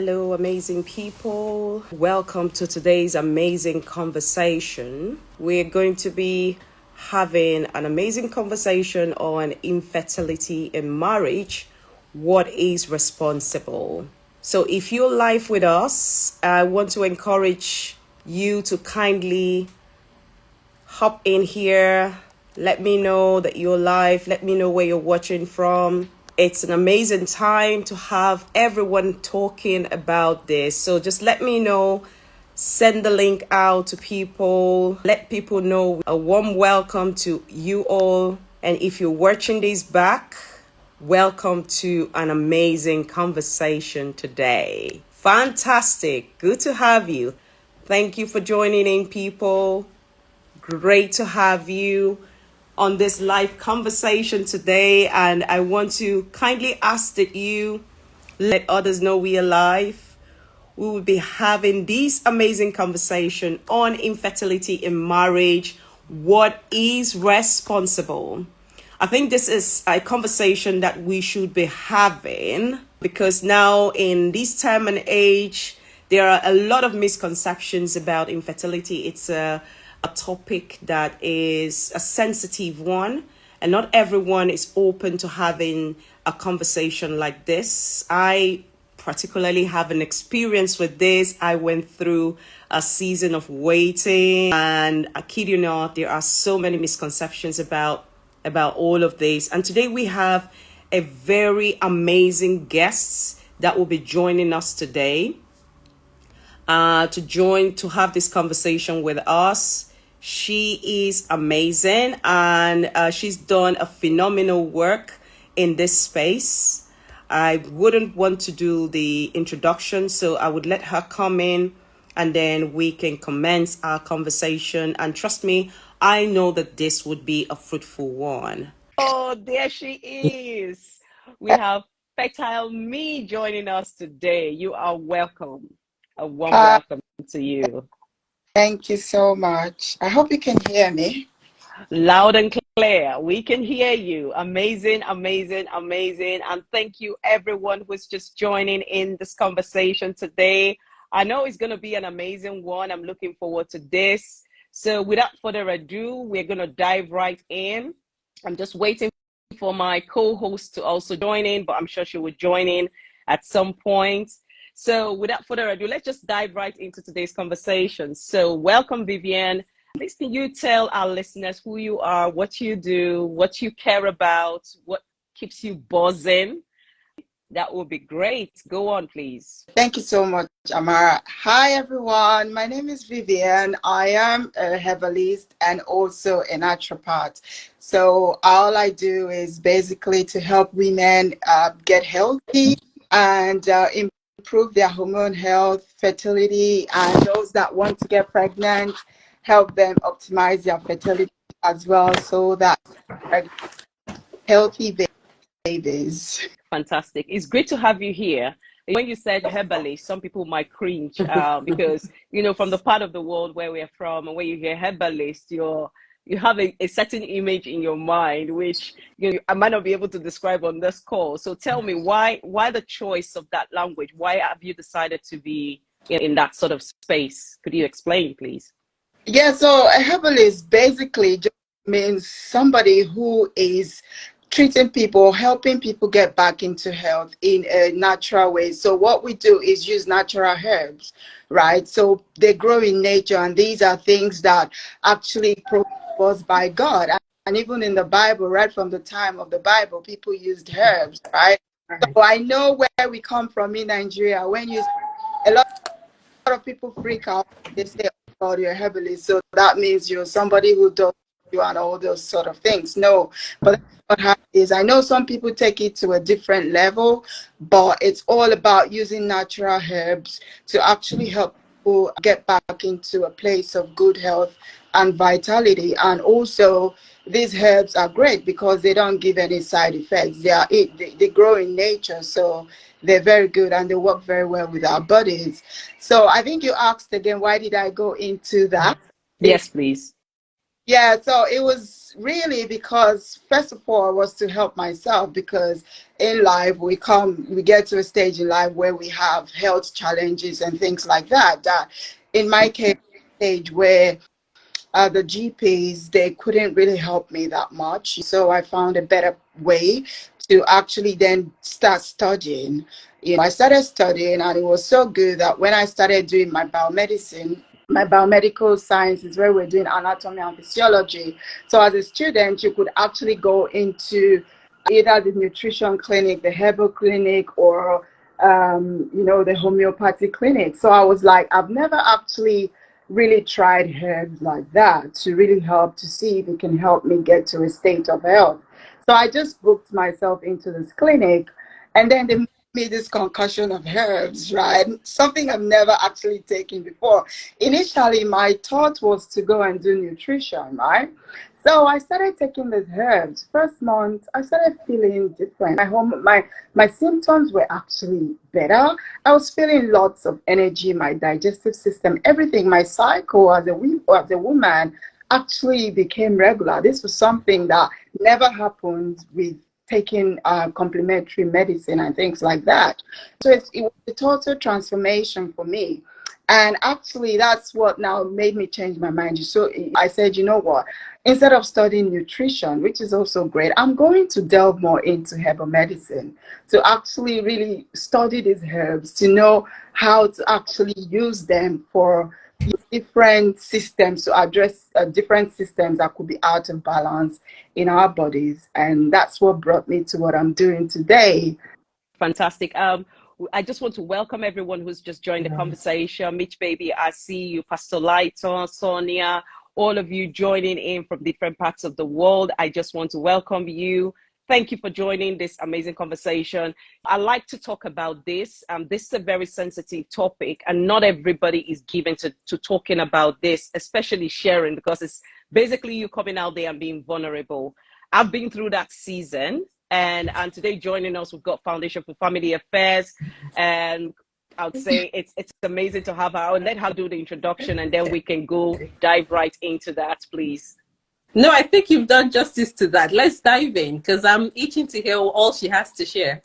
Hello, amazing people. Welcome to today's amazing conversation. We're going to be having an amazing conversation on infertility in marriage. What is responsible? So, if you're live with us, I want to encourage you to kindly hop in here. Let me know that you're live. Let me know where you're watching from. It's an amazing time to have everyone talking about this. So just let me know. Send the link out to people. Let people know. A warm welcome to you all. And if you're watching this back, welcome to an amazing conversation today. Fantastic. Good to have you. Thank you for joining in, people. Great to have you on this live conversation today. And I want to kindly ask that you let others know we are live. We will be having this amazing conversation on infertility in marriage. What is responsible? I think this is a conversation that we should be having because now in this time and age, there are a lot of misconceptions about infertility. It's a topic that is a sensitive one, and not everyone is open to having a conversation like this. I particularly have an experience with this. I went through a season of waiting, and I kid you not, there are so many misconceptions about all of this. And today we have a very amazing guest that will be joining us today to have this conversation with us. She is amazing, and she's done a phenomenal work in this space. I wouldn't want to do the introduction, so I would let her come in and then we can commence our conversation. And trust me, I know that this would be a fruitful one. Oh, there she is. We have Fertile Me joining us today. You are welcome. A warm welcome to you. Thank you so much. I hope you can hear me. Loud and clear. We can hear you. Amazing, amazing, amazing. And thank you everyone who's just joining in this conversation today. I know it's going to be an amazing one. I'm looking forward to this. So without further ado, we're going to dive right in. I'm just waiting for my co-host to also join in, but I'm sure she will join in at some point. So without further ado, let's just dive right into today's conversation. So welcome, Vivian. Please can you tell our listeners who you are, what you do, what you care about, what keeps you buzzing? That would be great. Go on, please. Thank you so much, Amara. Hi, everyone. My name is Vivian. I am a herbalist and also a naturopath. So all I do is basically to help women get healthy and improve their hormone health, fertility, and those that want to get pregnant, help them optimize their fertility as well so that healthy babies. Fantastic. It's great to have you here. When you said herbalist, some people might cringe because, from the part of the world where we're from, and when you hear herbalist, you have a certain image in your mind, which I might not be able to describe on this call. So tell me, why the choice of that language? Why have you decided to be in that sort of space? Could you explain, please? Yeah, so a herbalist basically just means somebody who is treating people, helping people get back into health in a natural way. So what we do is use natural herbs, right? So they grow in nature, and these are things that actually proposed by God. And even in the Bible, right from the time of the Bible, people used herbs, right? So I know where we come from in Nigeria. When you a lot of people freak out, they say, "Oh, you're a herbalist, so that means you're somebody who does you and all those sort of things." No, but what happens is I know some people take it to a different level, but it's all about using natural herbs to actually help people get back into a place of good health and vitality. And also, these herbs are great because they don't give any side effects. They grow in nature, so they're very good and they work very well with our bodies. So I think you asked again, why did I go into that? Yes, please. Yeah, so it was really because first of all was to help myself, because in life we get to a stage in life where we have health challenges and things like that. That in my case, stage where the GPs, they couldn't really help me that much. So I found a better way to actually then start studying. I started studying, and it was so good that when I started doing my biomedicine, my biomedical sciences, where we're doing anatomy and physiology. So as a student, you could actually go into either the nutrition clinic, the herbal clinic, or the homeopathy clinic. So I was like, I've never actually really tried herbs like that to really help to see if it can help me get to a state of health. So I just booked myself into this clinic, and then they made this concussion of herbs, right? Something I've never actually taken before. Initially, my thought was to go and do nutrition, right? So I started taking these herbs. First month, I started feeling different. My symptoms were actually better. I was feeling lots of energy, my digestive system, everything. My cycle as a woman actually became regular. This was something that never happened with taking complementary medicine and things like that. So it was a total transformation for me. And actually, that's what now made me change my mind. So I said, you know what? Instead of studying nutrition, which is also great, I'm going to delve more into herbal medicine to actually really study these herbs, to know how to actually use them for different systems, to address different systems that could be out of balance in our bodies. And that's what brought me to what I'm doing today. Fantastic. I just want to welcome everyone who's just joined the conversation. Mitch Baby, I see you, Pastor Lighton, Sonia, all of you joining in from different parts of the world. I just want to welcome you. Thank you for joining this amazing conversation. I like to talk about this. This is a very sensitive topic, and not everybody is given to talking about this, especially sharing, because it's basically you coming out there and being vulnerable. I've been through that season. And today joining us, we've got Foundation for Family Affairs, and I would say it's amazing to have her. I'll let her do the introduction, and then we can go dive right into that, please. No, I think you've done justice to that. Let's dive in, because I'm itching to hear all she has to share.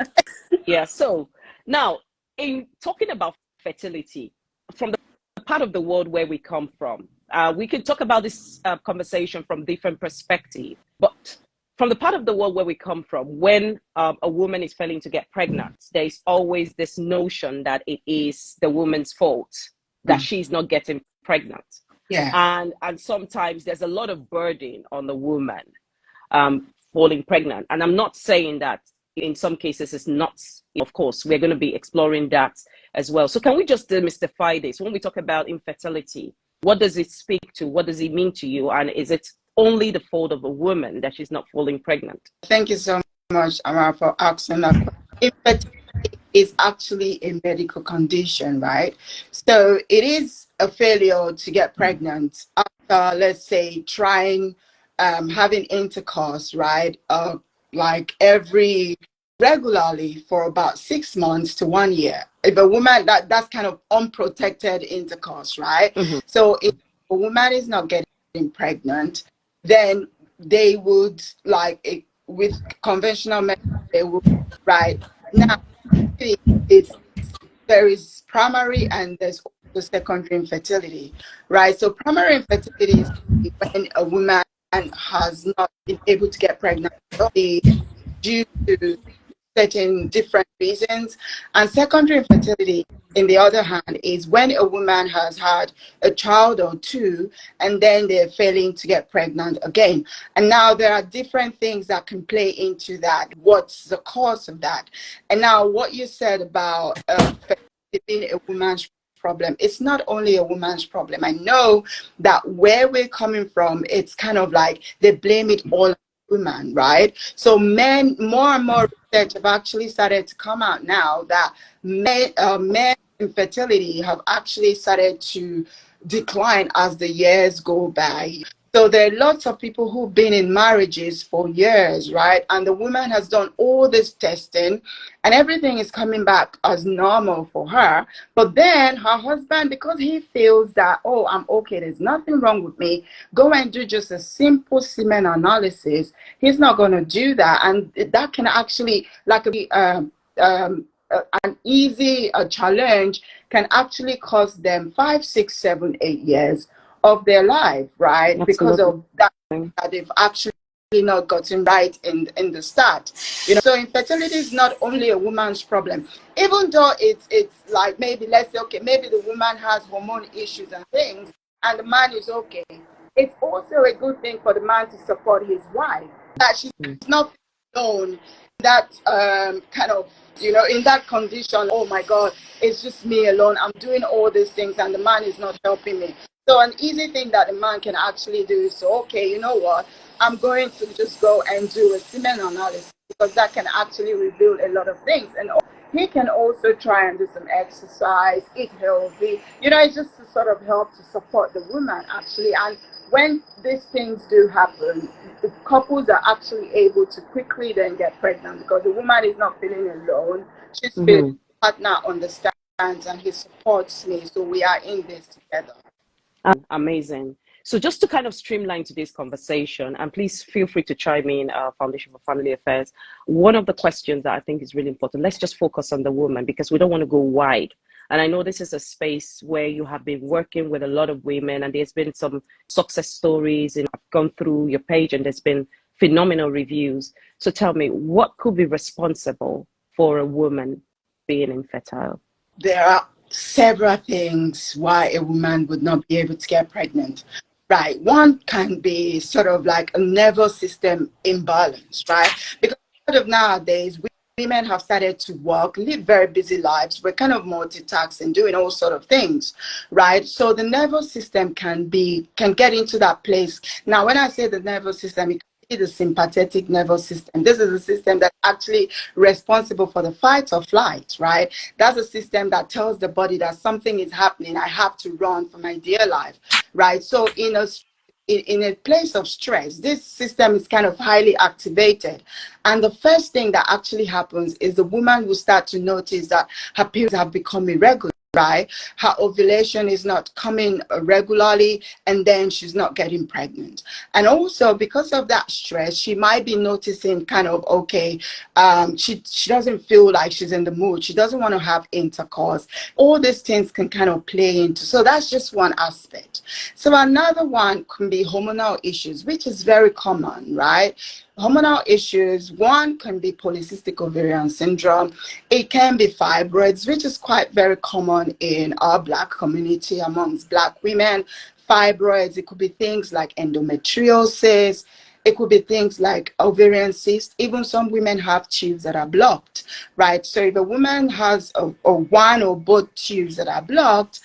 Yeah. So now, in talking about fertility, from the part of the world where we come from, we can talk about this conversation from different perspectives, but from the part of the world where we come from, when a woman is failing to get pregnant, there is always this notion that it is the woman's fault that she's not getting pregnant. Yeah. And sometimes there's a lot of burden on the woman falling pregnant. And I'm not saying that in some cases it's not. Of course, we're going to be exploring that as well. So can we just demystify this? When we talk about infertility, what does it speak to? What does it mean to you? And is it only the fault of a woman that she's not falling pregnant? Thank you so much, Amara, for asking that question. Infertility is actually a medical condition, right? So it is a failure to get pregnant after, let's say, trying having intercourse, right? Like every regularly for about 6 months to 1 year. If a woman that's kind of unprotected intercourse, right? Mm-hmm. So if a woman is not getting pregnant, then they would with conventional medicine, they would, right? Now it's there is primary and there's also secondary infertility, right? So primary infertility is when a woman has not been able to get pregnant due to certain different reasons. And secondary infertility, in the other hand, is when a woman has had a child or two and then they're failing to get pregnant again. And now there are different things that can play into that. What's the cause of that? And now what you said about being a woman's problem, it's not only a woman's problem. I know that where we're coming from, it's kind of like they blame it all on women, right? So men, more and more research have actually started to come out now that men infertility have actually started to decline as the years go by. So there are lots of people who've been in marriages for years, right? And the woman has done all this testing and everything is coming back as normal for her. But then her husband, because he feels that, oh, I'm okay, there's nothing wrong with me, go and do just a simple semen analysis. He's not going to do that. And that can actually, like, an easy challenge can actually cost them 5, 6, 7, 8 years of their life, right? Because Absolutely. of that they've actually not gotten right in the start. So infertility is not only a woman's problem, even though it's like, maybe let's say, okay, maybe the woman has hormone issues and things, and the man is okay. It's also a good thing for the man to support his wife, that she's not alone, that kind of, in that condition. Oh my God, it's just me alone, I'm doing all these things and the man is not helping me. So an easy thing that a man can actually do is, so, okay, you know what, I'm going to just go and do a semen analysis, because that can actually reveal a lot of things. And he can also try and do some exercise, eat healthy. It's just to sort of help to support the woman, actually. And when these things do happen, the couples are actually able to quickly then get pregnant, because the woman is not feeling alone. She's feeling partner understands and he supports me. So we are in this together. Amazing. So just to kind of streamline today's conversation, and please feel free to chime in, Foundation for Family Affairs. One of the questions that I think is really important, let's just focus on the woman, because we don't want to go wide. And I know this is a space where you have been working with a lot of women, and there's been some success stories, and I've gone through your page and there's been phenomenal reviews. So tell me, what could be responsible for a woman being infertile? There are several things why a woman would not be able to get pregnant. Right. One can be sort of like a nervous system imbalance, right? Because sort of nowadays, women have started to work, live very busy lives. We're kind of multitasking, doing all sort of things, right? So the nervous system can get into that place. Now, when I say the nervous system, it the sympathetic nervous system. This is a system that's actually responsible for the fight or flight, right? That's a system that tells the body that something is happening. I have to run for my dear life, right? So in a place of stress, this system is kind of highly activated. And the first thing that actually happens is the woman will start to notice that her periods have become irregular. Right, her ovulation is not coming regularly, and then she's not getting pregnant. And also because of that stress, she might be noticing kind of, okay, she doesn't feel like she's in the mood, she doesn't want to have intercourse. All these things can kind of play into, so that's just one aspect. So another one can be hormonal issues, which is very common, right? Hormonal issues, one can be polycystic ovarian syndrome. It can be fibroids, which is quite very common in our Black community, amongst Black women. Fibroids, it could be things like endometriosis. It could be things like ovarian cysts. Even some women have tubes that are blocked, right? So if a woman has a one or both tubes that are blocked,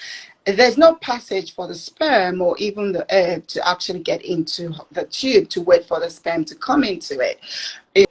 there's no passage for the sperm or even the egg to actually get into the tube to wait for the sperm to come into it.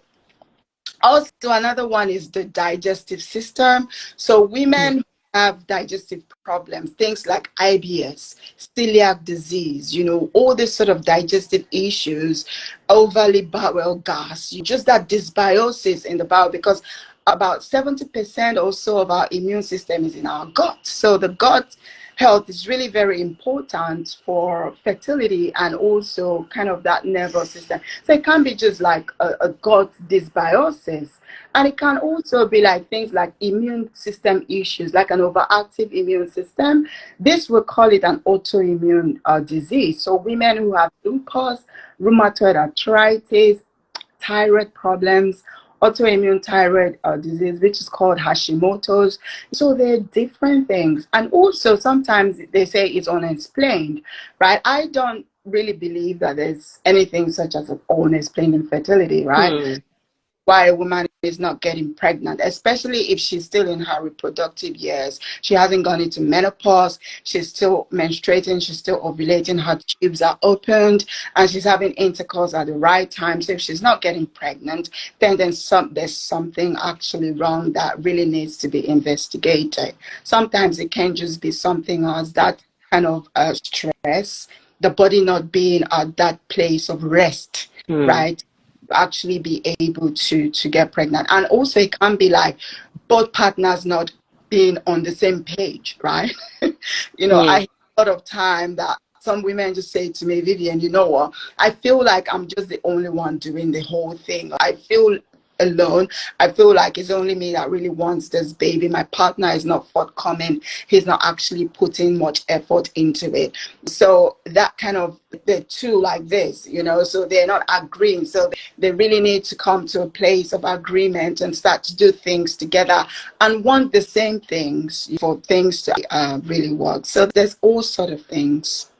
Also, another one is the digestive system. So women have digestive problems, things like IBS, celiac disease, all this sort of digestive issues, overly bowel gas, just that dysbiosis in the bowel, because about 70% or so of our immune system is in our gut. So the gut health is really very important for fertility and also kind of that nervous system. So it can be just like a gut dysbiosis. And it can also be like things like immune system issues, like an overactive immune system. This will call it an autoimmune disease. So women who have lupus, rheumatoid arthritis, thyroid problems, autoimmune thyroid disease, which is called Hashimoto's. So they're different things. And also sometimes they say it's unexplained, right? I don't really believe that there's anything such as an unexplained infertility, right? Why a woman is not getting pregnant, especially if she's still in her reproductive years. She hasn't gone into menopause, she's still menstruating, she's still ovulating, her tubes are opened, and she's having intercourse at the right time. So if she's not getting pregnant, then there's something actually wrong that really needs to be investigated. Sometimes it can just be something else, that kind of stress. the body not being at that place of rest, Hmm. right? Actually be able to get pregnant. And also it can be like both partners not being on the same page, right? I have a lot of time that some women just say to me, Vivian, you know what? I feel like I'm just the only one doing the whole thing. I feel alone. I feel like it's only me that really wants this baby. My partner is not forthcoming. He's not actually putting much effort into it. So that kind of, the two like this, so they're not agreeing. So they really need to come to a place of agreement and start to do things together and want the same things for things to really work. So there's all sort of things.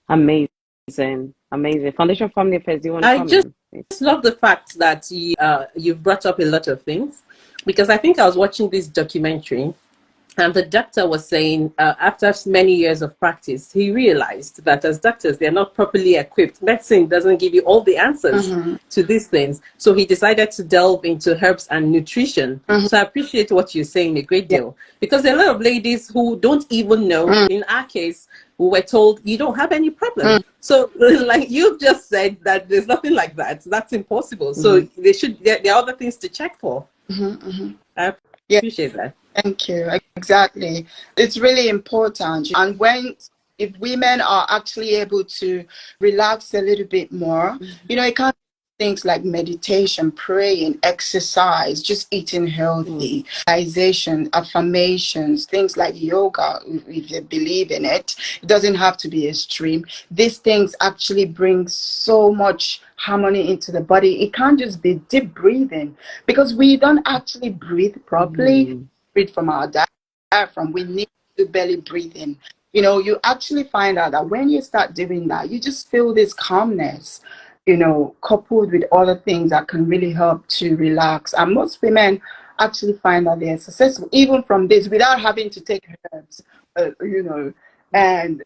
Amazing. Foundation Family Affairs, do you want to I come just in? love the fact that you've brought up a lot of things, because I think I was watching this documentary, and the doctor was saying, after many years of practice, he realized that as doctors, they're not properly equipped. Medicine doesn't give you all the answers to these things. So he decided to delve into herbs and nutrition. So I appreciate what you're saying a great deal, because there are a lot of ladies who don't even know. In our case, we were told you don't have any problem. So like you've just said, that there's nothing like that. That's impossible. So there are other things to check for. I appreciate that. Thank you. Exactly. It's really important. And if women are actually able to relax a little bit more, it can't be things like meditation, praying, exercise, just eating healthy, visualization, affirmations, things like yoga, if you believe in it. It doesn't have to be extreme. These things actually bring so much harmony into the body. It can't just be deep breathing, because we don't actually breathe properly. Breathe from our diaphragm. We need to belly breathing. You actually find out that when you start doing that, you just feel this calmness, coupled with other things that can really help to relax. And most women actually find that they're successful even from this without having to take herbs, and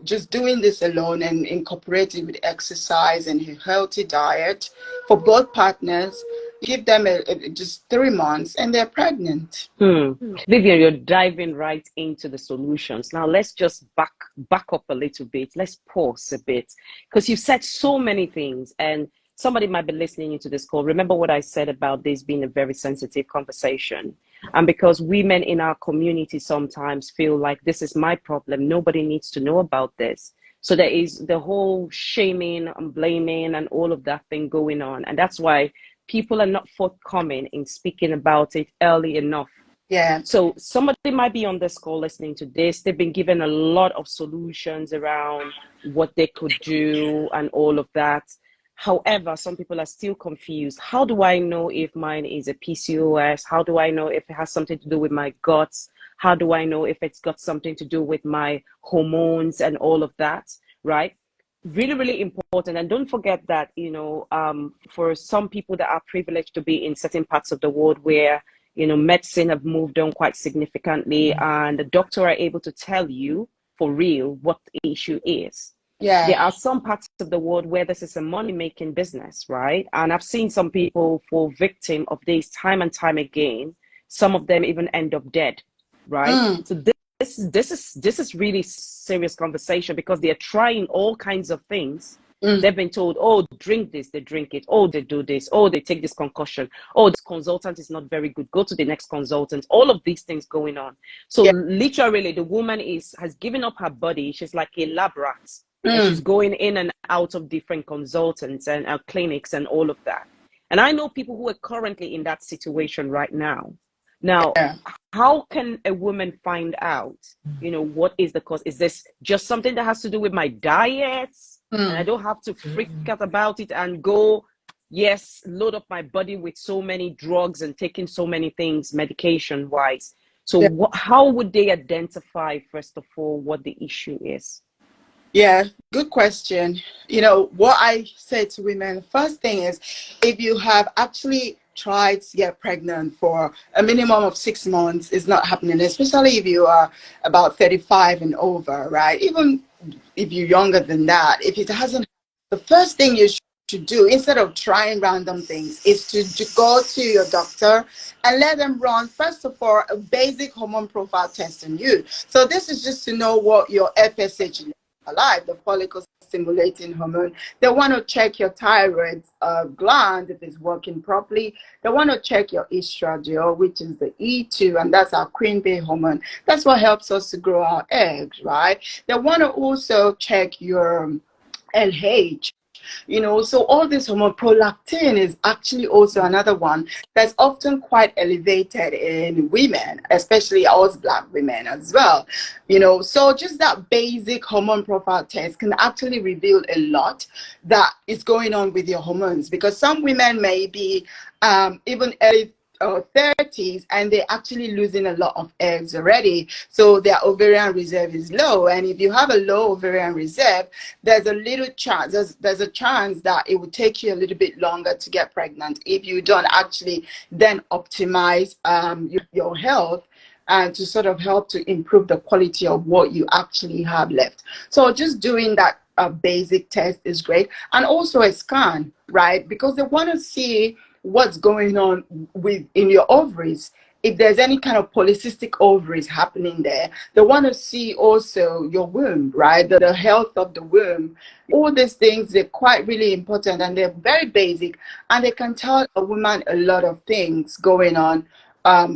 just doing this alone and incorporating with exercise and a healthy diet for both partners. Give them just 3 months and they're pregnant. Vivian, you're diving right into the solutions. Now let's just back up a little bit. Let's pause a bit, because you've said so many things, and somebody might be listening into this call. Remember what I said about this being a very sensitive conversation. And because women in our community sometimes feel like this is my problem, nobody needs to know about this. So there is the whole shaming and blaming and all of that thing going on. And that's why people are not forthcoming in speaking about it early enough. Yeah. So somebody might be on this call listening to this. They've been given a lot of solutions around what they could do and all of that. However, some people are still confused. How do I know if mine is a PCOS? How do I know if it has something to do with my guts? How do I know if it's got something to do with my hormones and all of that, right? Really, really important. And don't forget that, for some people that are privileged to be in certain parts of the world where, medicine have moved on quite significantly, and the doctor are able to tell you for real what the issue is. Yeah. There are some parts of the world where this is a money-making business, right? And I've seen some people fall victim of this time and time again. Some of them even end up dead, right? So this is really serious conversation, because they're trying all kinds of things. They've been told, oh, drink this, they drink it. Oh, they do this. Oh, they take this concussion. Oh, this consultant is not very good. Go to the next consultant. All of these things going on. So literally, the woman has given up her body. She's like a lab rat. And she's going in and out of different consultants and clinics and all of that. And I know people who are currently in that situation right now. Now, how can a woman find out, what is the cause? Is this just something that has to do with my diet? And I don't have to freak out about it and go, load up my body with so many drugs and taking so many things medication wise. So how would they identify, first of all, what the issue is? Yeah, good question. What I say to women, first thing is, if you have actually tried to get pregnant for a minimum of 6 months, it's not happening, especially if you are about 35 and over, right? Even if you're younger than that, if it hasn't, the first thing you should do, instead of trying random things, is to go to your doctor and let them run, first of all, a basic hormone profile test on you. So this is just to know what your FSH is. alive, the follicle stimulating hormone. They want to check your thyroid gland if it's working properly. They want to check your estradiol, which is the E2, and that's our queen bee hormone. That's what helps us to grow our eggs, right? They want to also check your LH. So all this hormone, prolactin, is actually also another one that's often quite elevated in women, especially us Black women as well. So just that basic hormone profile test can actually reveal a lot that is going on with your hormones, because some women may be even early 30s, and they're actually losing a lot of eggs already, so their ovarian reserve is low. And if you have a low ovarian reserve, there's a little chance, there's a chance that it will take you a little bit longer to get pregnant if you don't actually then optimize your health and to sort of help to improve the quality of what you actually have left. So just doing that basic test is great, and also a scan, right? Because they want to see what's going on in your ovaries. If there's any kind of polycystic ovaries happening there, they want to see also your womb, right? The health of the womb. All these things, they're quite really important, and they're very basic, and they can tell a woman a lot of things going on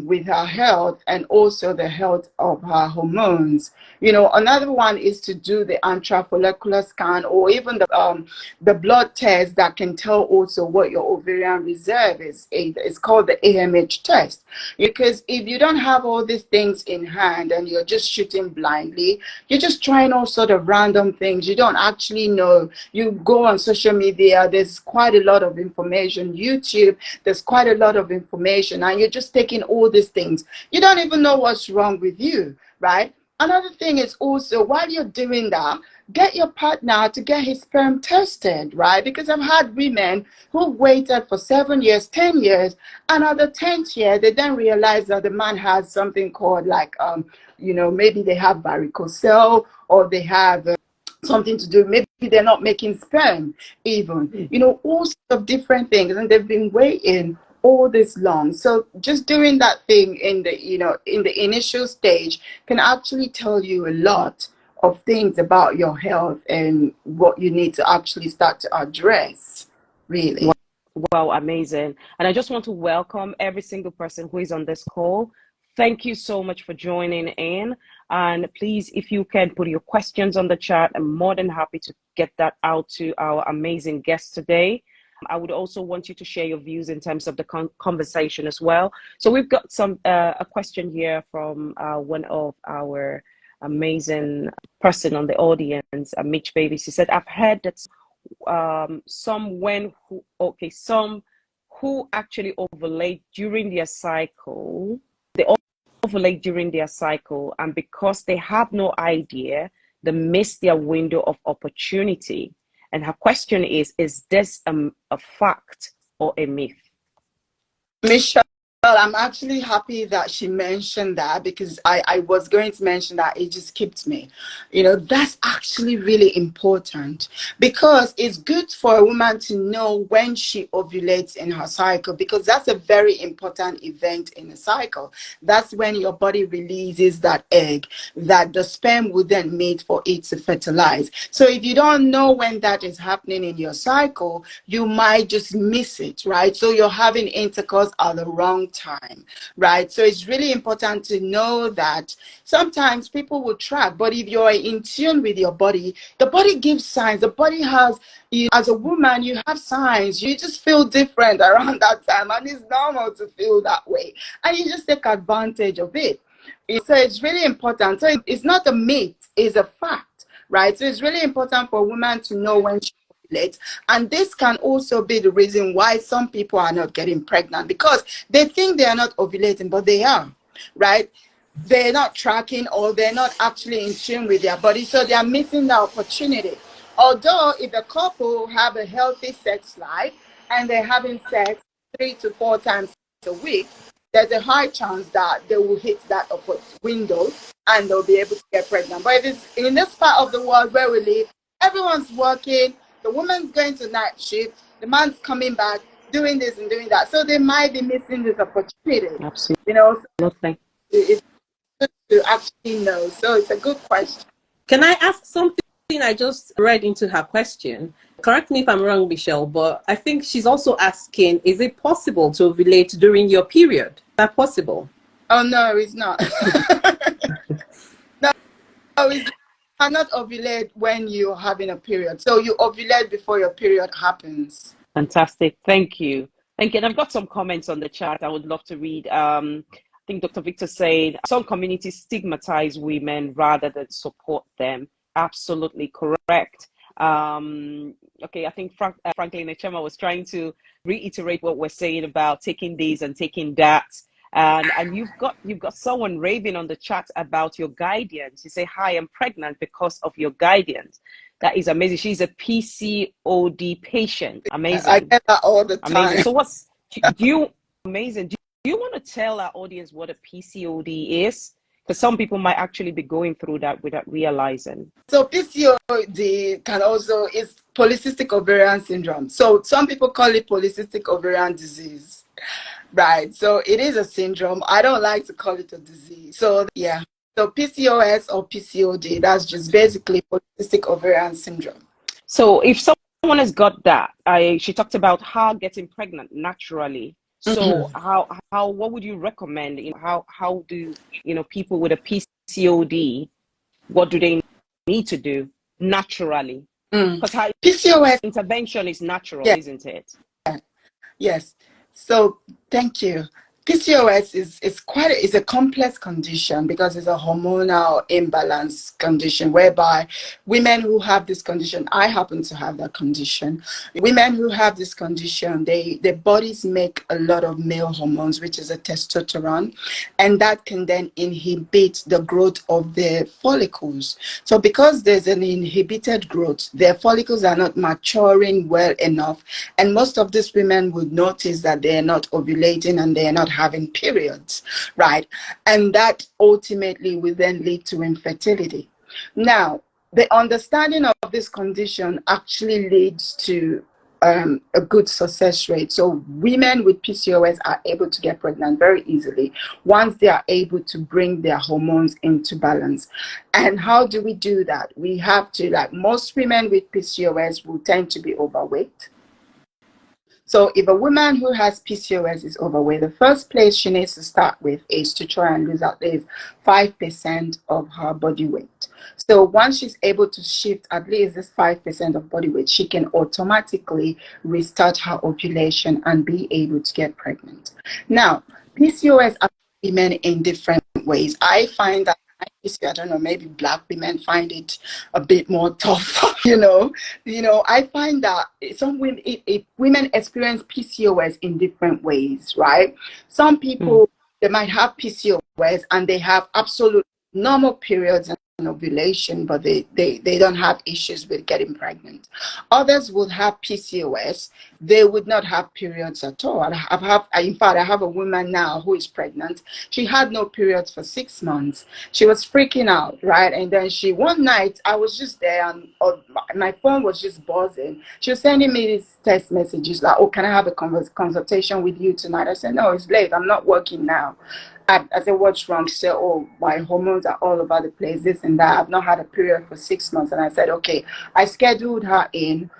with her health, and also the health of her hormones. Another one is to do the intrafollicular scan, or even the blood test that can tell also what your ovarian reserve is. It's called the AMH test. Because if you don't have all these things in hand and you're just shooting blindly, you're just trying all sort of random things. You don't actually know. You go on social media, there's quite a lot of information. YouTube, there's quite a lot of information, and you're just taking all these things. You don't even know what's wrong with you, right? Another thing is also, while you're doing that, get your partner to get his sperm tested, right? Because I've had women who waited for 7 years, 10 years, and at the 10th year, they then realize that the man has something called maybe they have varicocele, or they have something to do, maybe they're not making sperm even, all sorts of different things, and they've been waiting all this long. So just doing that thing in the initial stage can actually tell you a lot of things about your health and what you need to actually start to address, really. Wow, amazing. And I just want to welcome every single person who is on this call. Thank you so much for joining in. And please, if you can put your questions on the chat, I'm more than happy to get that out to our amazing guest today. I would also want you to share your views in terms of the conversation as well. So we've got a question here from one of our amazing person on the audience, Mitch Baby. She said, I've heard that some who actually ovulate during their cycle, they ovulate during their cycle, and because they have no idea, they miss their window of opportunity. And her question is this a fact or a myth? Michelle, I'm actually happy that she mentioned that, because I was going to mention that. It just skipped me. That's actually really important, because it's good for a woman to know when she ovulates in her cycle, because that's a very important event in the cycle. That's when your body releases that egg that the sperm would then meet for it to fertilize. So if you don't know when that is happening in your cycle, you might just miss it, right? So you're having intercourse at the wrong time, right? So it's really important to know that. Sometimes people will track, but if you're in tune with your body, the body gives signs. The body has, as a woman, you have signs. You just feel different around that time, and it's normal to feel that way, and you just take advantage of it. So it's really important. So it's not a myth, it's a fact, right? So it's really important for a woman to know when she ovulates. And this can also be the reason why some people are not getting pregnant, because they think they are not ovulating, but they are, right? They're not tracking, or they're not actually in tune with their body, so they are missing the opportunity. Although if a couple have a healthy sex life and they're having sex 3 to 4 times a week, there's a high chance that they will hit that window and they'll be able to get pregnant. But if it's in this part of the world where we live, everyone's working, the woman's going to night shift, the man's coming back, doing this and doing that. So they might be missing this opportunity. Absolutely. So it's good to actually know. So it's a good question. Can I ask something I just read into her question. Correct me if I'm wrong, Michelle, but I think she's also asking, is it possible to ovulate during your period? Is that possible? Oh, no, it's not. No, it's you cannot ovulate when you're having a period. So you ovulate before your period happens. Fantastic. Thank you. Thank you. And I've got some comments on the chat I would love to read. I think Dr. Victor said some communities stigmatize women rather than support them. Absolutely correct. Okay, I think Franklin Echema was trying to reiterate what we're saying about taking this and taking that. And you've got someone raving on the chat about your guidance. You say, "Hi, I'm pregnant because of your guidance." That is amazing. She's a PCOD patient. I Amazing. get that all the Amazing. time. So do you amazing. Do you want to tell our audience what a PCOD is? Because some people might actually be going through that without realizing. So PCOD can also is polycystic ovarian syndrome. So some people call it polycystic ovarian disease. Right. So it is a syndrome. I don't like to call it a disease. So yeah. So PCOS or PCOD, that's just basically polycystic ovarian syndrome. So if someone has got that, she talked about her getting pregnant naturally. So what would you recommend? How do people with a PCOD, what do they need to do naturally? Because her PCOS, intervention is natural, yeah, isn't it? yes. So thank you. PCOS is a complex condition because it's a hormonal imbalance condition whereby women who have this condition, I happen to have that condition. Women who have this condition, their bodies make a lot of male hormones, which is a testosterone, and that can then inhibit the growth of their follicles. So because there's an inhibited growth, their follicles are not maturing well enough, and most of these women would notice that they're not ovulating and they're not having periods, right? And that ultimately will then lead to infertility. Now, the understanding of this condition actually leads to a good success rate. So women with PCOS are able to get pregnant very easily once they are able to bring their hormones into balance. And how do we do that? We have to, like most women with PCOS will tend to be overweight. So if a woman who has PCOS is overweight, the first place she needs to start with is to try and lose at least 5% of her body weight. So once she's able to shift at least this 5% of body weight, she can automatically restart her ovulation and be able to get pregnant. Now, PCOS affects women in different ways. I find that I don't know, maybe Black women find it a bit more tough. I find that some women, women experience PCOS in different ways, right? Some people, they might have PCOS and they have absolute normal periods and ovulation, but they don't have issues with getting pregnant. Others would have PCOS, they would not have periods at all. In fact, I have a woman now who is pregnant. She had no periods for 6 months. She was freaking out, right? And then one night, I was just there and my phone was just buzzing. She was sending me these text messages like, "Oh, can I have a consultation with you tonight?" I said, "No, it's late. I'm not working now." I said, "What's wrong?" She said, "Oh, my hormones are all over the place, this and that. I've not had a period for 6 months." And I said, "Okay." I scheduled her in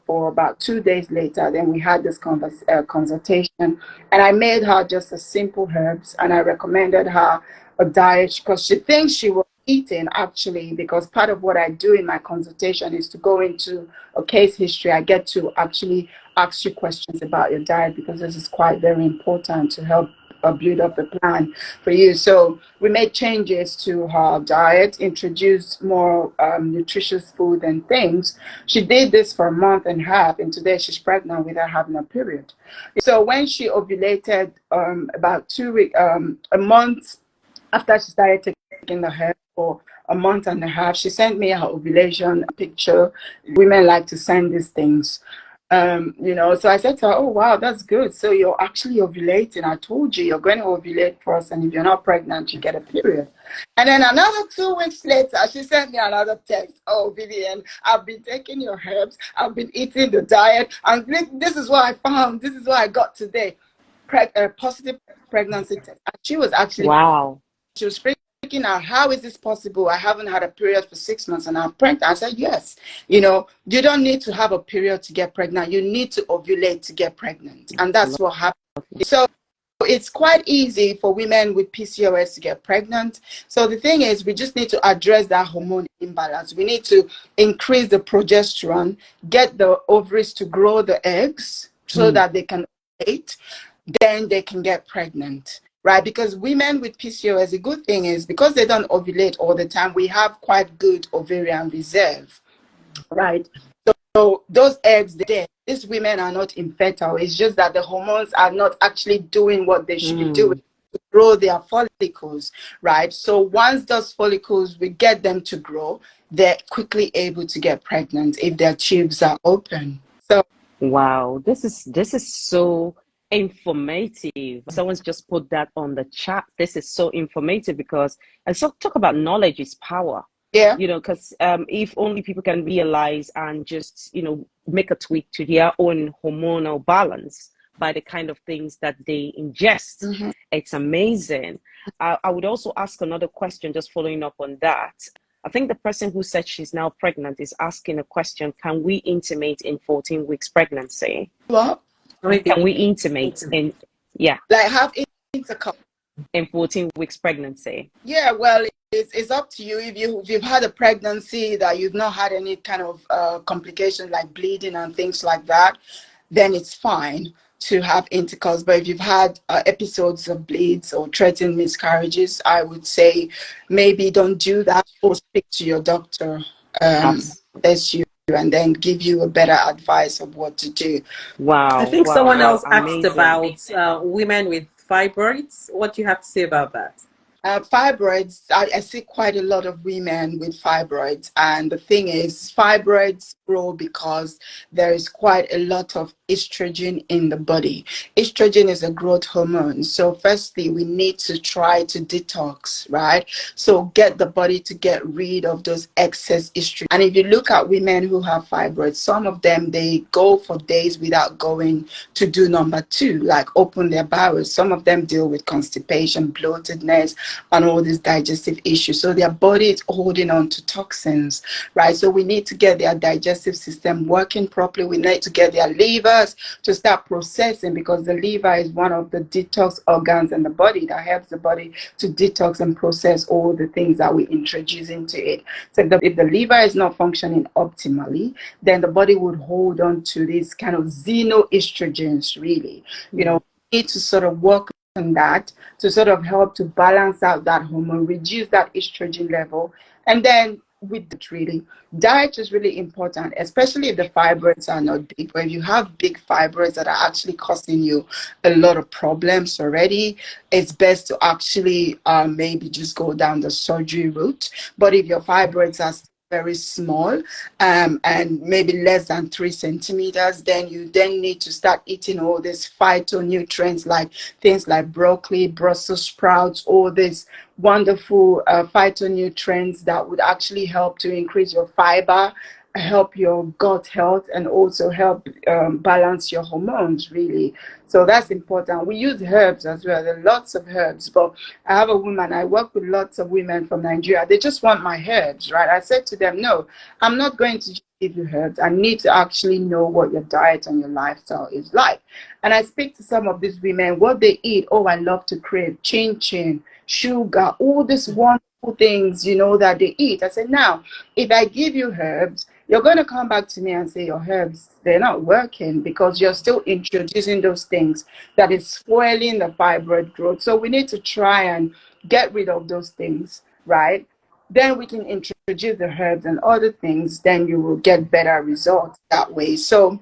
for about 2 days later. Then we had this consultation, and I made her just a simple herbs, and I recommended her a diet because she thinks she was eating actually, because part of what I do in my consultation is to go into a case history. I get to actually ask you questions about your diet because this is quite very important to help build up a plan for you. So we made changes to her diet, introduced more nutritious food and things. She did this for a month and a half, and today she's pregnant without having a period. So when she ovulated about 2 weeks, a month after she started taking the herb for a month and a half, she sent me her ovulation picture. Women like to send these things. So I said to her, "Oh, wow, that's good. So you're actually ovulating. I told you you're going to ovulate first, and if you're not pregnant, you get a period." And then another 2 weeks later, she sent me another text. "Oh, Vivian, I've been taking your herbs. I've been eating the diet. And this is what I found. This is what I got today. Positive pregnancy test." And she was actually, Wow. she was freaking freaking out. How is this possible? I haven't had a period for 6 months and I'm pregnant. I said, yes. You know, you don't need to have a period to get pregnant. You need to ovulate to get pregnant. And that's what happens. So it's quite easy for women with PCOS to get pregnant. So the thing is, we just need to address that hormone imbalance. We need to increase the progesterone, get the ovaries to grow the eggs so that they can ovulate, then they can get pregnant, right? Because women with PCOS, the good thing is because they don't ovulate all the time, we have quite good ovarian reserve, right? So those eggs, these women are not infertile. It's just that the hormones are not actually doing what they should be doing to grow their follicles, right? So once those follicles, we get them to grow, they're quickly able to get pregnant if their tubes are open. So Wow, this is so informative. Someone's just put that on the chat. This is so informative because I so talk about knowledge is power. yeah. You know, because if only people can realize and just, you know, make a tweak to their own hormonal balance by the kind of things that they ingest, it's amazing. I would also ask another question, just following up on that. I think the person who said she's now pregnant is asking a question: can we intimate in 14 weeks pregnancy? What? Can we intimate in, yeah, Like have intercourse? in 14 weeks pregnancy? Yeah, well, it's up to you. If you've had a pregnancy that you've not had any kind of complications like bleeding and things like that, then it's fine to have intercourse. But if you've had episodes of bleeds or threatened miscarriages, I would say maybe don't do that, or speak to your doctor, test you, and then give you a better advice of what to do. Wow, I think wow, someone wow, else asked amazing. about women with fibroids. What do you have to say about that? Fibroids, I see quite a lot of women with fibroids, and the thing is, fibroids grow because there is quite a lot of estrogen in the body. Estrogen is a growth hormone. So firstly, we need to try to detox, right? So get the body to get rid of those excess estrogen. And if you look at women who have fibroids, some of them, they go for days without going to do number two, like open their bowels. Some of them deal with constipation, bloatedness, and all these digestive issues. So their body is holding on to toxins, right? So we need to get their digestive system working properly. We need to get their livers to start processing, because the liver is one of the detox organs in the body that helps the body to detox and process all the things that we introduce into it. So if the liver is not functioning optimally, then the body would hold on to these kind of xenoestrogens, really. You know, we need to sort of work on that to sort of help to balance out that hormone, reduce that estrogen level. And then with it, really, diet is really important, especially if the fibroids are not big. But if you have big fibroids that are actually causing you a lot of problems already, it's best to actually maybe just go down the surgery route. But if your fibroids are very small, and maybe less than 3 centimeters, then you then need to start eating all these phytonutrients, like things like broccoli, Brussels sprouts, all these wonderful phytonutrients that would actually help to increase your fiber, help your gut health, and also help balance your hormones, really. So that's important. We use herbs as well. There are lots of herbs, but I have a woman, I work with lots of women from Nigeria. They just want my herbs, right? I said to them, no, I'm not going to just give you herbs. I need to actually know what your diet and your lifestyle is like. And I speak to some of these women, what they eat. Oh, I love to crave chin, sugar, all these wonderful things, you know, that they eat. I said, now, if I give you herbs, you're going to come back to me and say your herbs, they're not working, because you're still introducing those things that is spoiling the fibroid growth. So we need to try and get rid of those things, right? Then we can introduce the herbs and other things, then you will get better results that way. So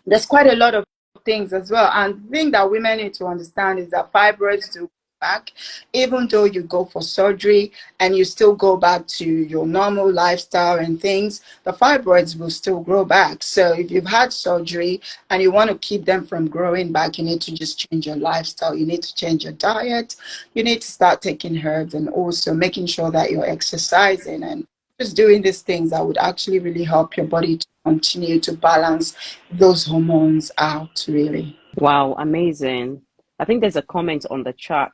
there's quite a lot of things as well. And the thing that women need to understand is that fibroids do back, even though you go for surgery and you still go back to your normal lifestyle and things, the fibroids will still grow back. So if you've had surgery and you want to keep them from growing back, you need to just change your lifestyle. You need to change your diet. You need to start taking herbs, and also making sure that you're exercising and just doing these things that would actually really help your body to continue to balance those hormones out, really. Wow, amazing. I think there's a comment on the chat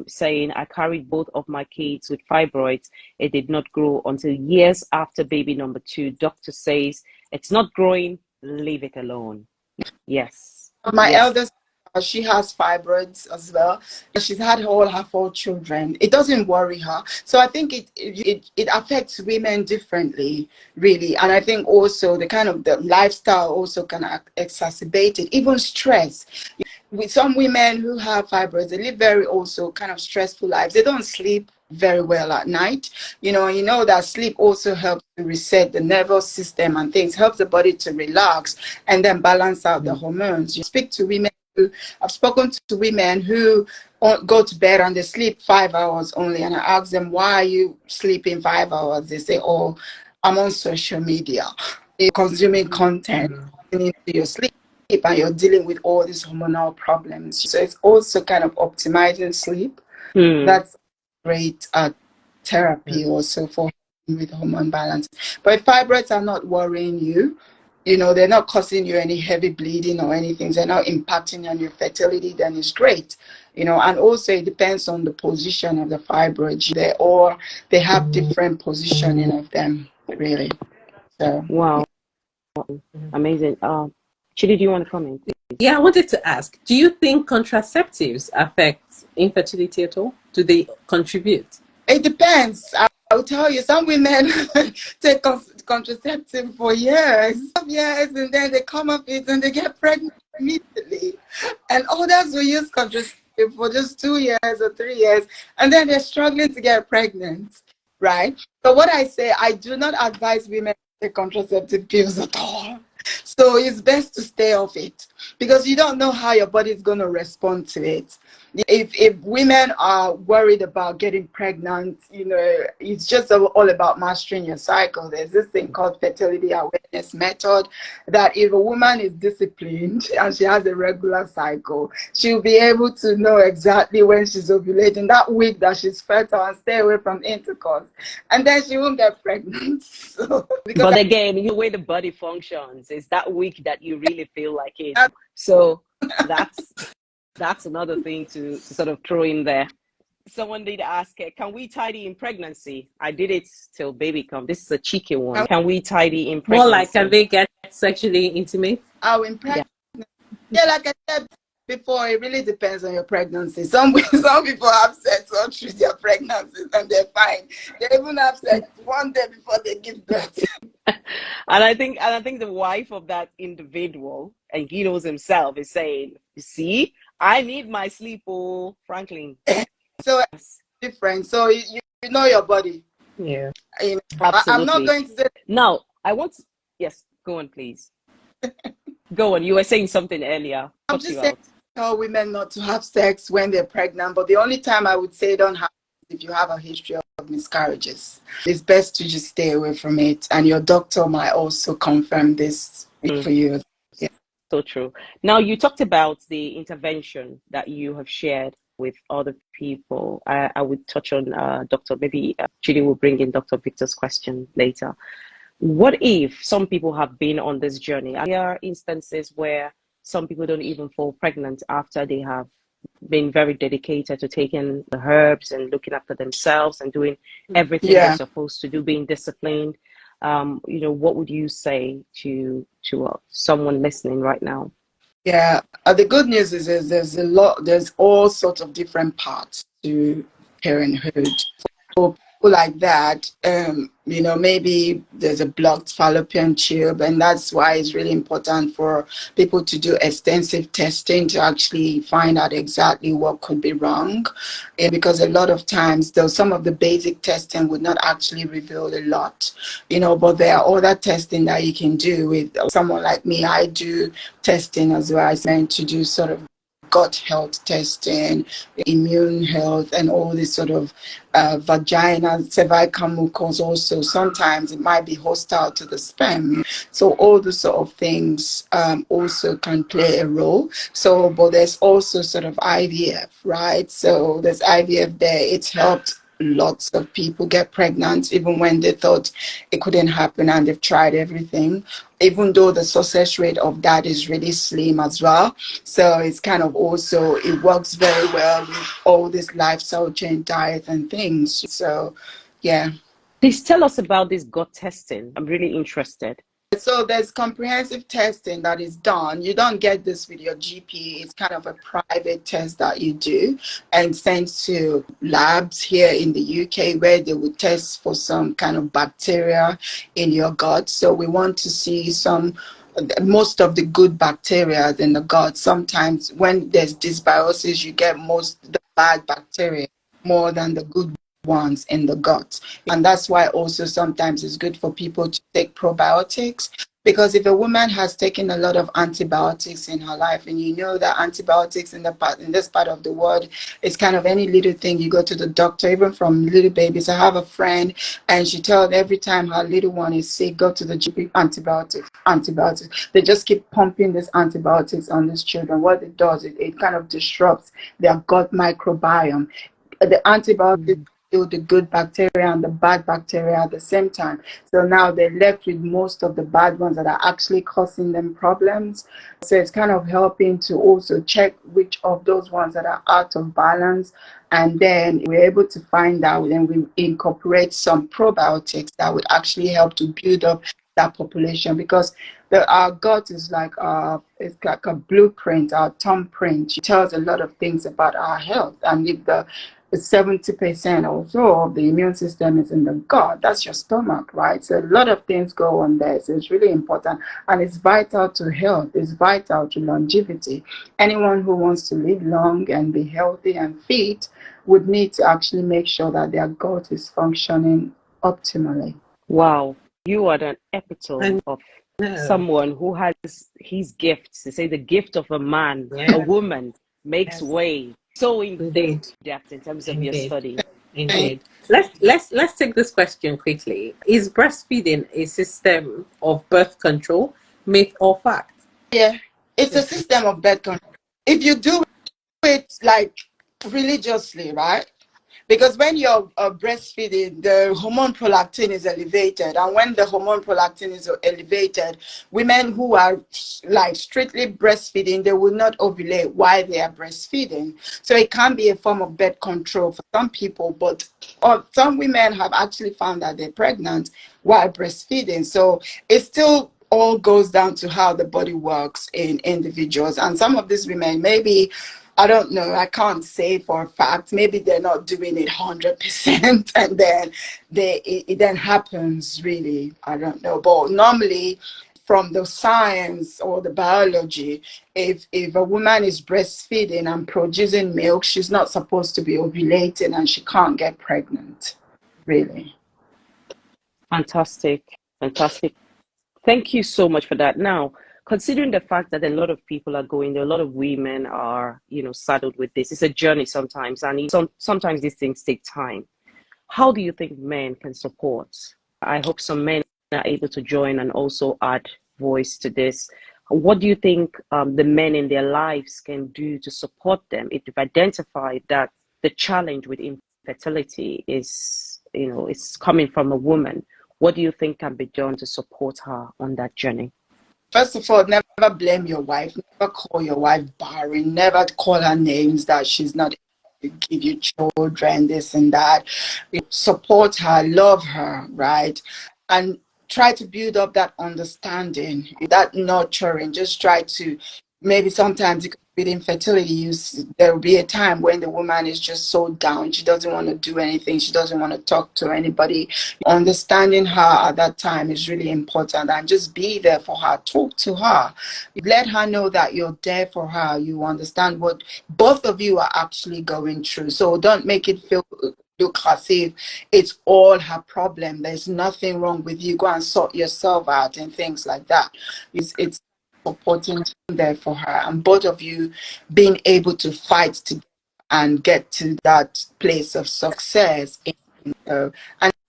saying, I carried both of my kids with fibroids. It did not grow until years after baby number 2. Doctor says it's not growing, leave it alone. Yes. My Yes. eldest, she has fibroids as well. She's had all her 4 children. It doesn't worry her. So I think it affects women differently, really. And I think also the lifestyle also kind of exacerbate it. Even stress. With some women who have fibroids, they live very also kind of stressful lives. They don't sleep very well at night, and you know that sleep also helps to reset the nervous system and things, helps the body to relax and then balance out the hormones. You speak to women I've spoken to women who go to bed and they sleep 5 hours only, and I ask them, why are you sleeping 5 hours? They say, oh, I'm on social media. You're consuming content into your sleep, and you're dealing with all these hormonal problems. So it's also kind of optimizing sleep. That's great therapy also for with hormone balance. But if fibroids are not worrying you, they're not causing you any heavy bleeding or anything, they're not impacting on your fertility, then it's great. And also it depends on the position of the fibroid or they have different positioning of them, really. So wow. Amazing. Chidi, do you want to comment? Yeah, I wanted to ask, do you think contraceptives affect infertility at all? Do they contribute? it depends. I'll tell you, some women take contraceptive for years, and then they come up with it and they get pregnant immediately. And others will use contraceptive for just 2 years or 3 years, and then they're struggling to get pregnant, right? So what I say, I do not advise women to take contraceptive pills at all. So it's best to stay off it because you don't know how your body is going to respond to it. If women are worried about getting pregnant, it's just all about mastering your cycle. There's this thing called fertility awareness method that if a woman is disciplined and she has a regular cycle, she'll be able to know exactly when she's ovulating, that week that she's fertile, and stay away from intercourse. And then she won't get pregnant. But again, the way the body functions is that week that you really feel like it. So that's another thing to sort of throw in there. Someone did ask, can we tidy in pregnancy? I did it till baby come. This is a cheeky one. Can we tidy in pregnancy? More like, can they get sexually intimate? In pregnancy. Yeah, like I said before, it really depends on your pregnancy. Some people have sex all through their pregnancies and they're fine. They even have sex one day before they give birth. And I think the wife of that individual, and he knows himself, is saying, you see, I need my sleep, Franklin. So it's different. So you know your body. Yeah. Absolutely. I'm not going to say. Now, yes, go on, please. Go on. You were saying something earlier. I'm just saying, tell women not to have sex when they're pregnant. But the only time I would say don't have is if you have a history of miscarriages. It's best to just stay away from it. And your doctor might also confirm this for you. Yeah. So true. Now, you talked about the intervention that you have shared with other people. I would touch on Dr. Maybe Chidi will bring in Dr. Victor's question later. What if some people have been on this journey? There are instances where some people don't even fall pregnant after they have been very dedicated to taking the herbs and looking after themselves and doing everything they're supposed to do, being disciplined. What would you say to someone listening right now? Yeah, the good news is there's all sorts of different parts to parenthood. For people like that, maybe there's a blocked fallopian tube, and that's why it's really important for people to do extensive testing to actually find out exactly what could be wrong. And because a lot of times, though, some of the basic testing would not actually reveal a lot, but there are other testing that you can do with someone like me. I do testing as well. I meant to do sort of gut health testing, immune health, and all this sort of vagina, cervical mucus also. Sometimes it might be hostile to the sperm. So all the sort of things also can play a role. So, but there's also sort of IVF, right? So there's IVF there. It's helped lots of people get pregnant even when they thought it couldn't happen and they've tried everything, even though the success rate of that is really slim as well. So it's kind of also, it works very well with all this lifestyle change, diet and things. So yeah. Please tell us about this gut testing. I'm really interested. So there's comprehensive testing that is done. You don't get this with your GP. It's kind of a private test that you do and sent to labs here in the UK where they would test for some kind of bacteria in your gut. So we want to see most of the good bacteria in the gut. Sometimes when there's dysbiosis, you get most of the bad bacteria more than the good ones in the gut. And that's why also sometimes it's good for people to take probiotics, because if a woman has taken a lot of antibiotics in her life, and you know that antibiotics in this part of the world, it's kind of any little thing you go to the doctor, even from little babies. I have a friend and she tells every time her little one is sick, go to the GP, antibiotics. They just keep pumping these antibiotics on these children. What it does, it kind of disrupts their gut microbiome. The antibiotics kill the good bacteria and the bad bacteria at the same time. So now they're left with most of the bad ones that are actually causing them problems. So it's kind of helping to also check which of those ones that are out of balance. And then we're able to find out, and we incorporate some probiotics that would actually help to build up that population, because our gut is it's like a blueprint, our thumbprint. It tells a lot of things about our health. And if the 70% or so of the immune system is in the gut, that's your stomach, right? So a lot of things go on there. So it's really important, and it's vital to health. It's vital to longevity. Anyone who wants to live long and be healthy and fit would need to actually make sure that their gut is functioning optimally. Wow, you are an I epitome of know. someone who has his gifts. They say the gift of a man, a Yeah. woman makes Yes. way. So in Indeed. depth in terms of your Indeed. study. Indeed. Let's take this question quickly. Is breastfeeding a system of birth control, myth or fact? Yeah, it's a Yes. system of birth control. If you do it like religiously, right? Because when you're breastfeeding, the hormone prolactin is elevated. And when the hormone prolactin is elevated, women who are like strictly breastfeeding, they will not ovulate while they are breastfeeding. So it can be a form of birth control for some people, but some women have actually found that they're pregnant while breastfeeding. So it still all goes down to how the body works in individuals. And some of these women, maybe, I don't know, I can't say for a fact, maybe they're not doing it 100% and then it then happens, really, I don't know. But normally, from the science or the biology, if a woman is breastfeeding and producing milk, she's not supposed to be ovulating and she can't get pregnant, really. Fantastic. Fantastic. Thank you so much for that. Now, considering the fact that a lot of people are going there, a lot of women are, saddled with this. It's a journey sometimes, and sometimes these things take time. How do you think men can support? I hope some men are able to join and also add voice to this. What do you think the men in their lives can do to support them if they've identified that the challenge with infertility is coming from a woman? What do you think can be done to support her on that journey? First of all, never blame your wife. Never call your wife barren. Never call her names that she's not able to give you children, this and that. Support her, love her, right? And try to build up that understanding, that nurturing. Just try to, maybe sometimes with infertility, there will be a time when the woman is just so down. She doesn't want to do anything. She doesn't want to talk to anybody. Understanding her at that time is really important, and just be there for her. Talk to her. Let her know that you're there for her. You understand what both of you are actually going through. So don't make it look as if it's all her problem. There's nothing wrong with you. Go and sort yourself out and things like that. It's supporting there for her, and both of you being able to fight together and get to that place of success and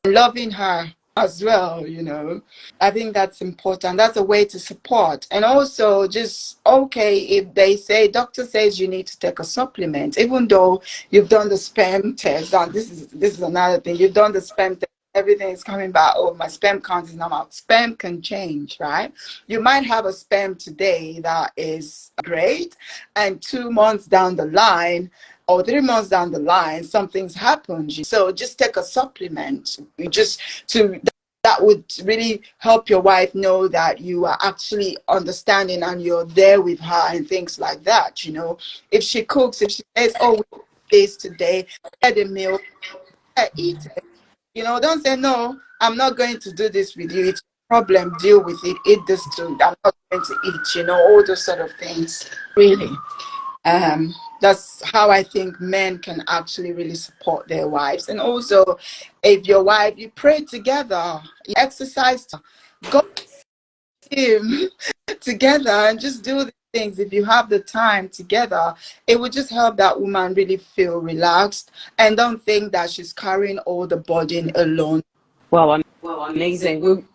loving her as well, you know. I think that's important. That's a way to support. And also just okay, if they say doctor says you need to take a supplement, even though you've done the sperm test, and this is another thing, you've done the sperm test, everything is coming back, oh, my sperm count is normal. Sperm can change, right? You might have a sperm today that is great, and 2 months down the line or 3 months down the line, something's happened. So just take a supplement. Just to that would really help your wife know that you are actually understanding and you're there with her and things like that. You know, if she cooks, if she says, "Oh, we did this today," get a meal, eat it. You know, don't say no. I'm not going to do this with you. It's a problem. Deal with it. Eat this too. I'm not going to eat. You know, all those sort of things. Really. That's how I think men can actually really support their wives. And also, if your wife, you pray together, you exercise, go to gym together and just do the things. If you have the time together, it would just help that woman really feel relaxed and don't think that she's carrying all the burden alone. Well, amazing. We've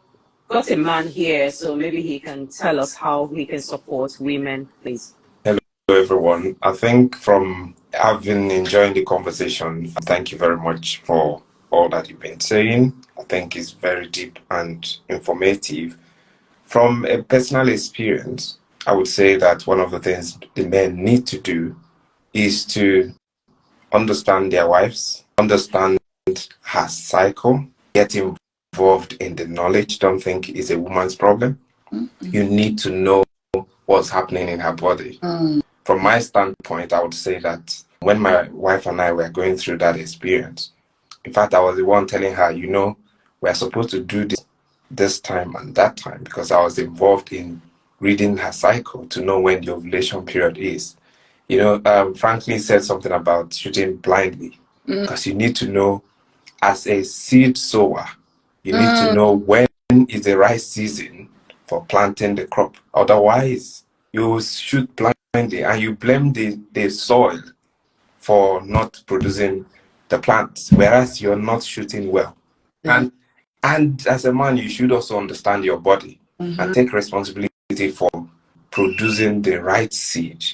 got a man here, so maybe he can tell us how he can support women, please. Hello, everyone. I think from I've been enjoying the conversation. Thank you very much for all that you've been saying. I think it's very deep and informative. From a personal experience, I would say that one of the things the men need to do is to understand their wives, understand her cycle, get involved in the knowledge. Don't think it's a woman's problem. You need to know what's happening in her body. From my standpoint, I would say that when my wife and I were going through that experience, in fact, I was the one telling her, you know, we're supposed to do this time and that time, because I was involved in reading her cycle to know when the ovulation period is. You know, Franklin said something about shooting blindly, because you need to know, as a seed sower, you need to know when is the right season for planting the crop. Otherwise, you will shoot blindly and you blame the soil for not producing the plants, whereas you're not shooting well. And as a man, you should also understand your body and take responsibility for producing the right seed.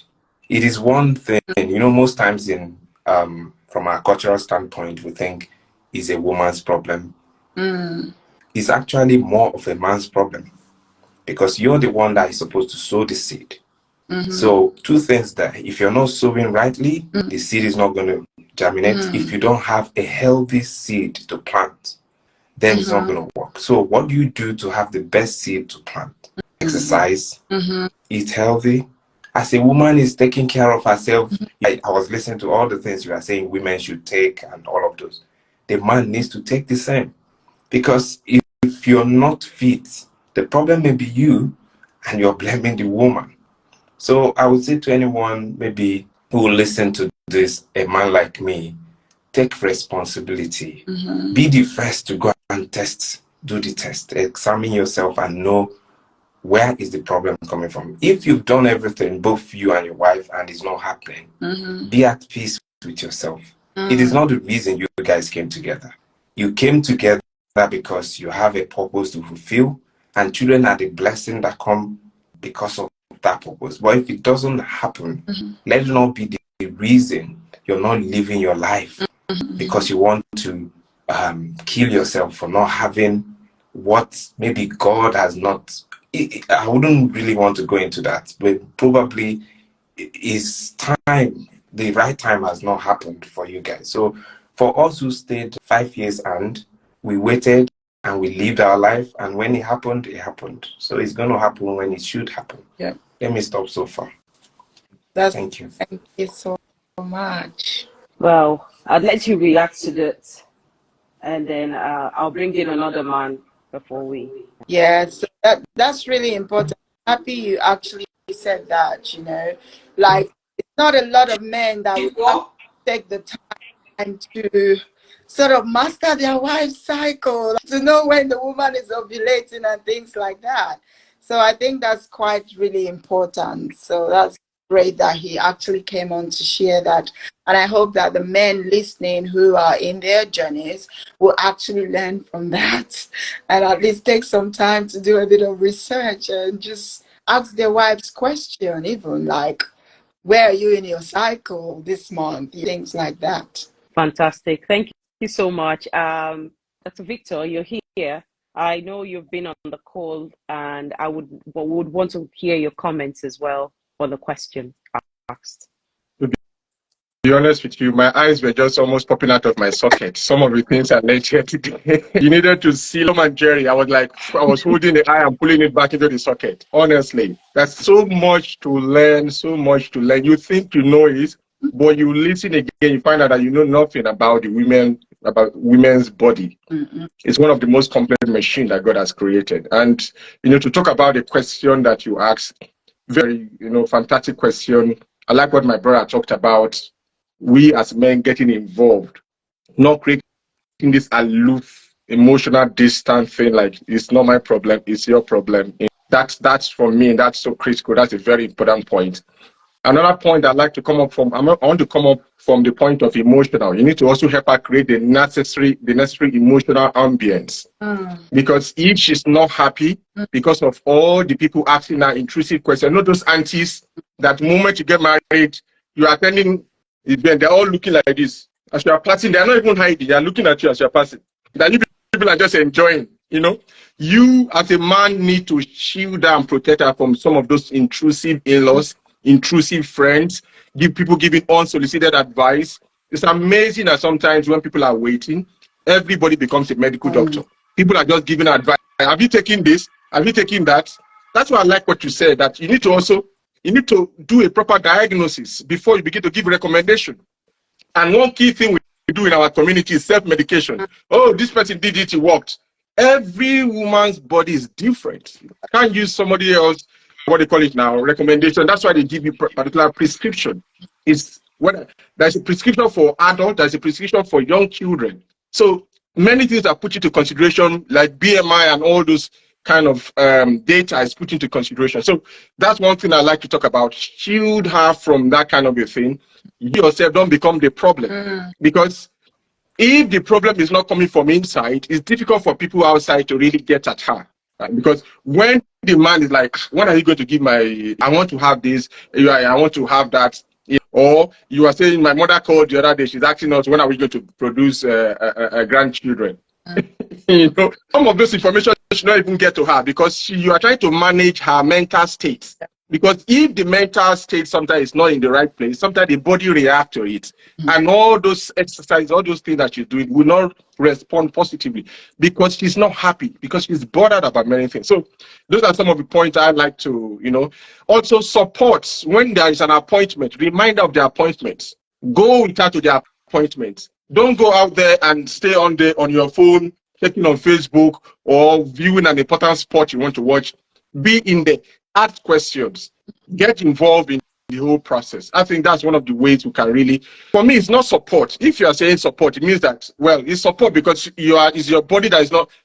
It is one thing, you know, most times in from our cultural standpoint, we think is a woman's problem. It's actually more of a man's problem, because you're the one that is supposed to sow the seed. So two things there. If you're not sowing rightly, the seed is not going to germinate. If you don't have a healthy seed to plant, then it's not going to work. So what do you do to have the best seed to plant? Exercise, eat healthy. As a woman is taking care of herself, I was listening to all the things you are saying women should take and all of those. The man needs to take the same. Because if you're not fit, the problem may be you and you're blaming the woman. So I would say to anyone maybe who will listen to this, a man like me, take responsibility. Be the first to go and test, do the test, examine yourself and know where is the problem coming from. If you've done everything, both you and your wife, and it's not happening, be at peace with yourself. It is not the reason you guys came together. You came together because you have a purpose to fulfill, and children are the blessing that come because of that purpose. But if it doesn't happen, let it not be the reason you're not living your life because you want to kill yourself for not having what maybe God has not. I wouldn't really want to go into that, but probably it's time, the right time has not happened for you guys. So for us who stayed 5 years and we waited and we lived our life, and when it happened, it happened. So it's going to happen when it should happen. Yeah. Let me stop so far. Thank you. Thank you so much. Well, I'd let you react to that, and then I'll bring in another man before we. Yeah, so that's really important. Happy you actually said that, you know. Like, it's not a lot of men that would actually take the time to sort of master their wife's cycle, to know when the woman is ovulating and things like that. So I think that's quite really important. So that's great that he actually came on to share that. And I hope that the men listening who are in their journeys will actually learn from that and at least take some time to do a bit of research and just ask their wives question, even like, where are you in your cycle this month? Things like that. Fantastic. Thank you so much. Dr. Victor, you're here. I know you've been on the call, and I would want to hear your comments as well on the question asked. To be honest with you, my eyes were just almost popping out of my socket. Some of the things I learned here today. You needed to see Tom and Jerry. I was holding the eye and pulling it back into the socket. Honestly, that's so much to learn, so much to learn. You think you know it, but you listen again, you find out that you know nothing about about women's body. Mm-mm. It's one of the most complex machines that God has created. And, to talk about the question that you asked, very, fantastic question. I like what my brother talked about. We as men getting involved, not creating this aloof, emotional, distant thing like it's not my problem, it's your problem. That's for me, that's so critical. That's a very important point. Another point I'd like to come up from, I want to come up from the point of emotional. You need to also help her create the necessary emotional ambience. Because if she's not happy because of all the people asking her intrusive questions, not those aunties that moment you get married, you are attending event, they're all looking like this. As you are passing, they're not even hiding, they're looking at you as you're passing. That you people are just enjoying, You as a man need to shield her and protect her from some of those intrusive in-laws, intrusive friends, people giving unsolicited advice. It's amazing that sometimes when people are waiting, everybody becomes a medical doctor. People are just giving advice. Have you taken this? Have you taken that? That's why I like what you said, that you need to do a proper diagnosis before you begin to give recommendation. And one key thing we do in our community is self-medication. Oh, this person did it, it worked. Every woman's body is different. I can't use somebody else, what they call it now, recommendation. That's why they give you particular prescription. It's when there's a prescription for adults, there's a prescription for young children. So many things are put into consideration, like BMI and all those kind of data is put into consideration. So that's one thing I like to talk about. Shield her from that kind of a thing. You yourself don't become the problem. Because if the problem is not coming from inside, it's difficult for people outside to really get at her. Because when the man is like, when are you going to give I want to have this, I want to have that. Or you are saying, my mother called the other day, she's asking us, when are we going to produce grandchildren? Some of this information should not even get to her because you are trying to manage her mental state. Because if the mental state sometimes is not in the right place, sometimes the body reacts to it. And all those exercises, all those things that she's doing will not respond positively because she's not happy, because she's bothered about many things. So those are some of the points I'd like to, also support when there is an appointment, reminder of the appointment. Go with her to the appointment. Don't go out there and stay on your phone, checking on Facebook or viewing an important sport you want to watch. Be in there. Ask questions, get involved in the whole process. I think that's one of the ways we can really, for me, it's not support. If you are saying support, it means that, well, it's support because it's your body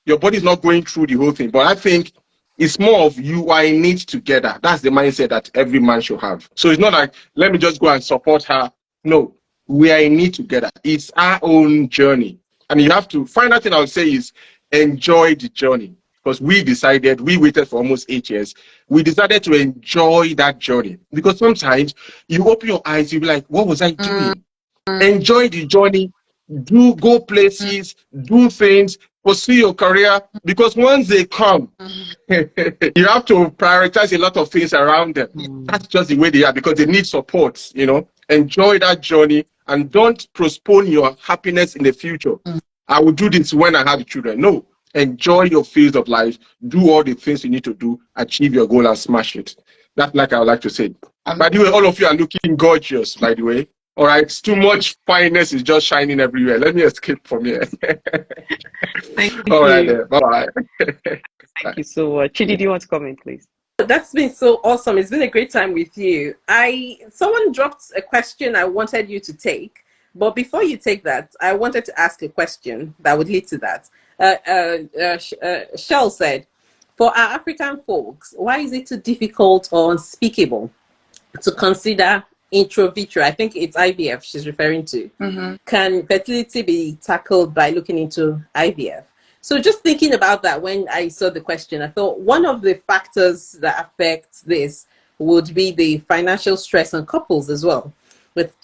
your body is not going through the whole thing. But I think it's more of you are in it together. That's the mindset that every man should have. So it's not like, let me just go and support her. No, we are in it together. It's our own journey. And you have to, final thing I would say is enjoy the journey. Because we waited for almost 8 years. We decided to enjoy that journey. Because sometimes you open your eyes, you'll be like, what was I doing? Enjoy the journey, go places, do things, pursue your career. Because once they come, you have to prioritize a lot of things around them. That's just the way they are because they need support, Enjoy that journey and don't postpone your happiness in the future. I will do this when I have children. No. Enjoy your phase of life, do all the things you need to do, achieve your goal and smash it. That's like I would like to say. By the way, all of you are looking gorgeous, by the way. All right, it's too much fineness is just shining everywhere. Let me escape from here. Thank you. All right, bye-bye. Thank you so much. Chidi, do you want to comment, please? That's been so awesome. It's been a great time with you. Someone dropped a question I wanted you to take. But before you take that, I wanted to ask a question that would lead to that. Shell said, for our African folks, why is it too difficult or unspeakable to consider intravitreal. I think it's IVF she's referring to. Can fertility be tackled by looking into IVF? So just thinking about that when I saw the question, I thought one of the factors that affect this would be the financial stress on couples as well.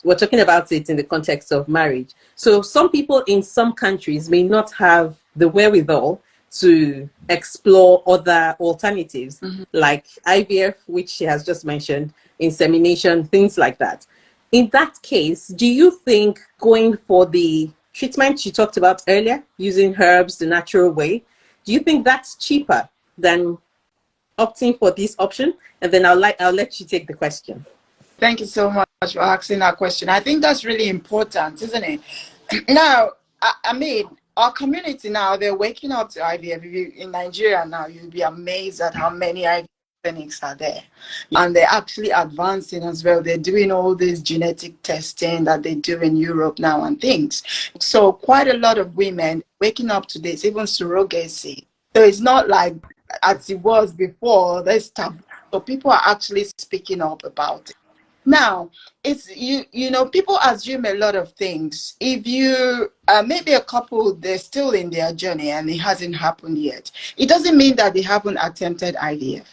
We're talking about it in the context of marriage. So some people in some countries may not have the wherewithal to explore other alternatives like IVF, which she has just mentioned, insemination, things like that. In that case, do you think going for the treatment you talked about earlier, using herbs the natural way, do you think that's cheaper than opting for this option? And then I'll let you take the question. Thank you so much for asking that question. I think that's really important, isn't it? Now, I mean, our community now, they're waking up to IVF. In Nigeria now, you'll be amazed at how many IVF clinics are there. And they're actually advancing as well. They're doing all this genetic testing that they do in Europe now and things. So quite a lot of women waking up to this, even surrogacy. So it's not like as it was before, there's taboo. So people are actually speaking up about it. Now, it's you know, people assume a lot of things. If you maybe a couple, they're still in their journey and it hasn't happened yet, it doesn't mean that they haven't attempted IVF.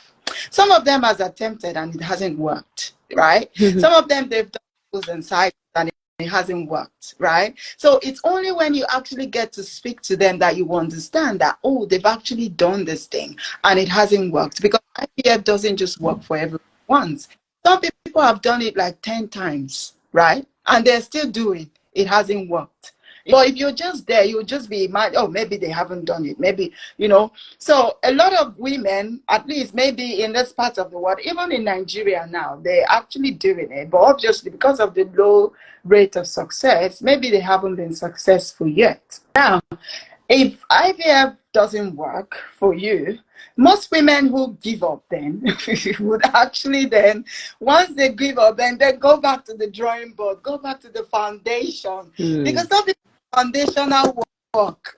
Some of them has attempted and it hasn't worked, right? Some of them they've done cycles and cycles and it hasn't worked, right? So it's only when you actually get to speak to them that you understand that, oh, they've actually done this thing and it hasn't worked, because IVF doesn't just work for everyone once. Some people have done it like 10 times, right? And they're still doing it, hasn't worked. But if you're just there, you'll just be mad, oh, maybe they haven't done it. Maybe, you know. So a lot of women, at least maybe in this part of the world, even in Nigeria now, they're actually doing it. But obviously, because of the low rate of success, maybe they haven't been successful yet. Now, if IVF doesn't work for you, most women who give up then would actually then, once they give up, then they go back to the drawing board, go back to the foundation. Because some people foundational work,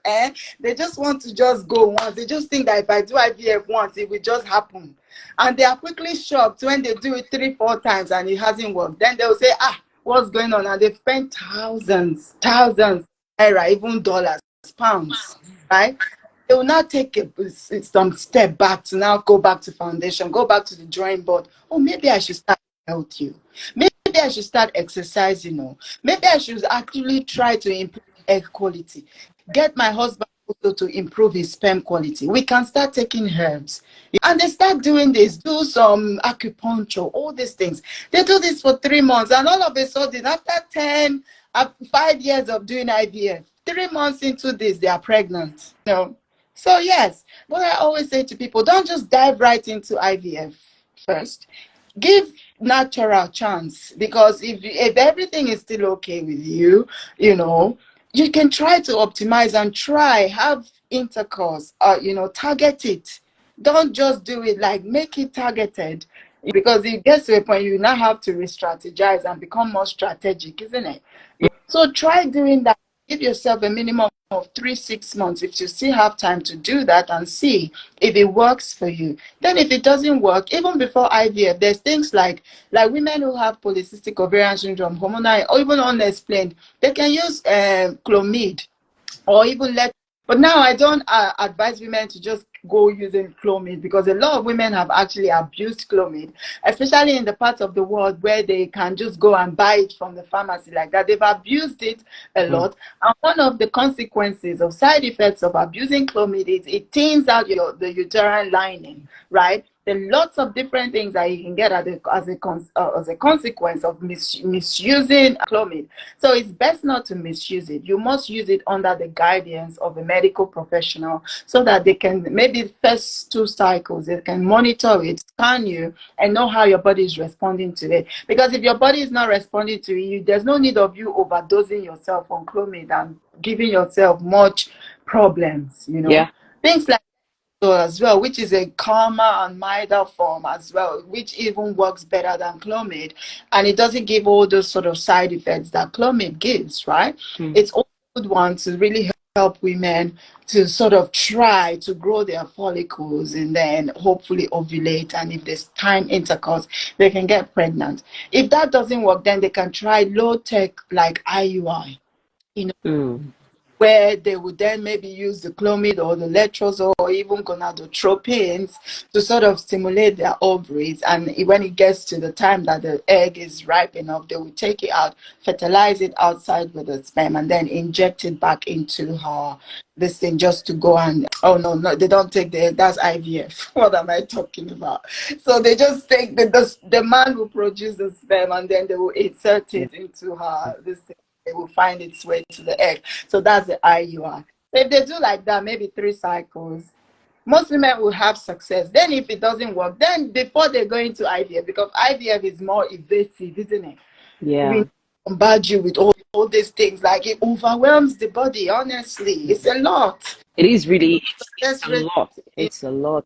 they just want to just go once. They just think that if I do IVF once, it will just happen. And they are quickly shocked when they do it 3-4 times and it hasn't worked. Then they'll say, what's going on? And they've spent thousands, even dollars, pounds, right? They will now take some step back to now go back to foundation, go back to the drawing board. Oh, maybe I should start healthy. Maybe I should start exercising. Maybe I should actually try to improve egg quality. Get my husband also to improve his sperm quality. We can start taking herbs. And they start doing this, do some acupuncture, all these things. They do this for 3 months, and all of a sudden, after 5 years of doing IVF, 3 months into this, they are pregnant. So yes, what I always say to people, don't just dive right into IVF first. Give natural chance, because if everything is still okay with you, you can try to optimize and have intercourse, target it. Don't just do it, like make it targeted, because it gets to a point you now have to re-strategize and become more strategic, isn't it? So try doing that. Give yourself a minimum of 3-6 months if you still have time to do that, and see if it works for you. Then if it doesn't work, even before IVF, there's things like women who have polycystic ovarian syndrome, hormonal or even unexplained, they can use Clomid, or even but now I don't advise women to just go using Clomid, because a lot of women have actually abused Clomid, especially in the parts of the world where they can just go and buy it from the pharmacy like that. They've abused it a lot. And one of the consequences of side effects of abusing Clomid is it thins out the uterine lining, right? There are lots of different things that you can get as a consequence of misusing Clomid. So it's best not to misuse it. You must use it under the guidance of a medical professional, so that they can, maybe first 2 cycles, they can monitor it, scan you, and know how your body is responding to it. Because if your body is not responding to it, there's no need of you overdosing yourself on Clomid and giving yourself much problems, Yeah. Things like as well, which is a calmer and milder form as well, which even works better than Clomid, and it doesn't give all those sort of side effects that Clomid gives, right? It's all a good one to really help help women to sort of try to grow their follicles and then hopefully ovulate. And if there's time intercourse, they can get pregnant. If that doesn't work, then they can try low tech like IUI, where they would then maybe use the clomid or the letrozole or even gonadotropins to sort of stimulate their ovaries. And when it gets to the time that the egg is ripe enough, they will take it out, fertilize it outside with the sperm, and then inject it back into her this thing just to go and no, they don't take the egg. That's IVF. What am I talking about? So they just take the man will produce the sperm and then they will insert it into her this thing. It will find its way to the egg. So that's the IUI. So if they do like that, maybe 3 cycles, most women will have success. Then if it doesn't work, then before they go into IVF, because IVF is more evasive, isn't it? Yeah. We bombard you with all these things. Like it overwhelms the body, honestly. It's a lot. It is really, it's That's a really, lot. It's a lot.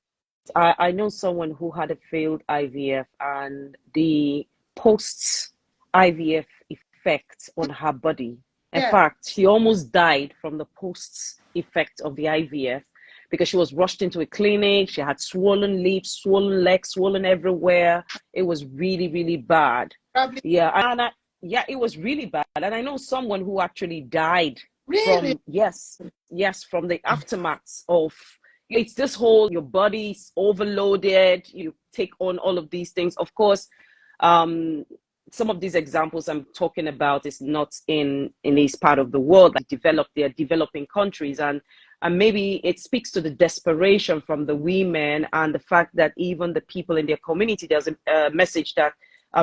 I know someone who had a failed IVF, and the post IVF effect on her body. In yeah. fact, she almost died from the post effect of the IVF because she was rushed into a clinic. She had swollen lips, swollen legs, swollen everywhere. It was really, really bad. Probably. Yeah, yeah, it was really bad. And I know someone who actually died Really? from from the aftermath of, it's this whole, your body's overloaded, you take on all of these things. Of course, some of these examples I'm talking about is not in this part of the world that they're developing countries, and maybe it speaks to the desperation from the women and the fact that even the people in their community, there's a message that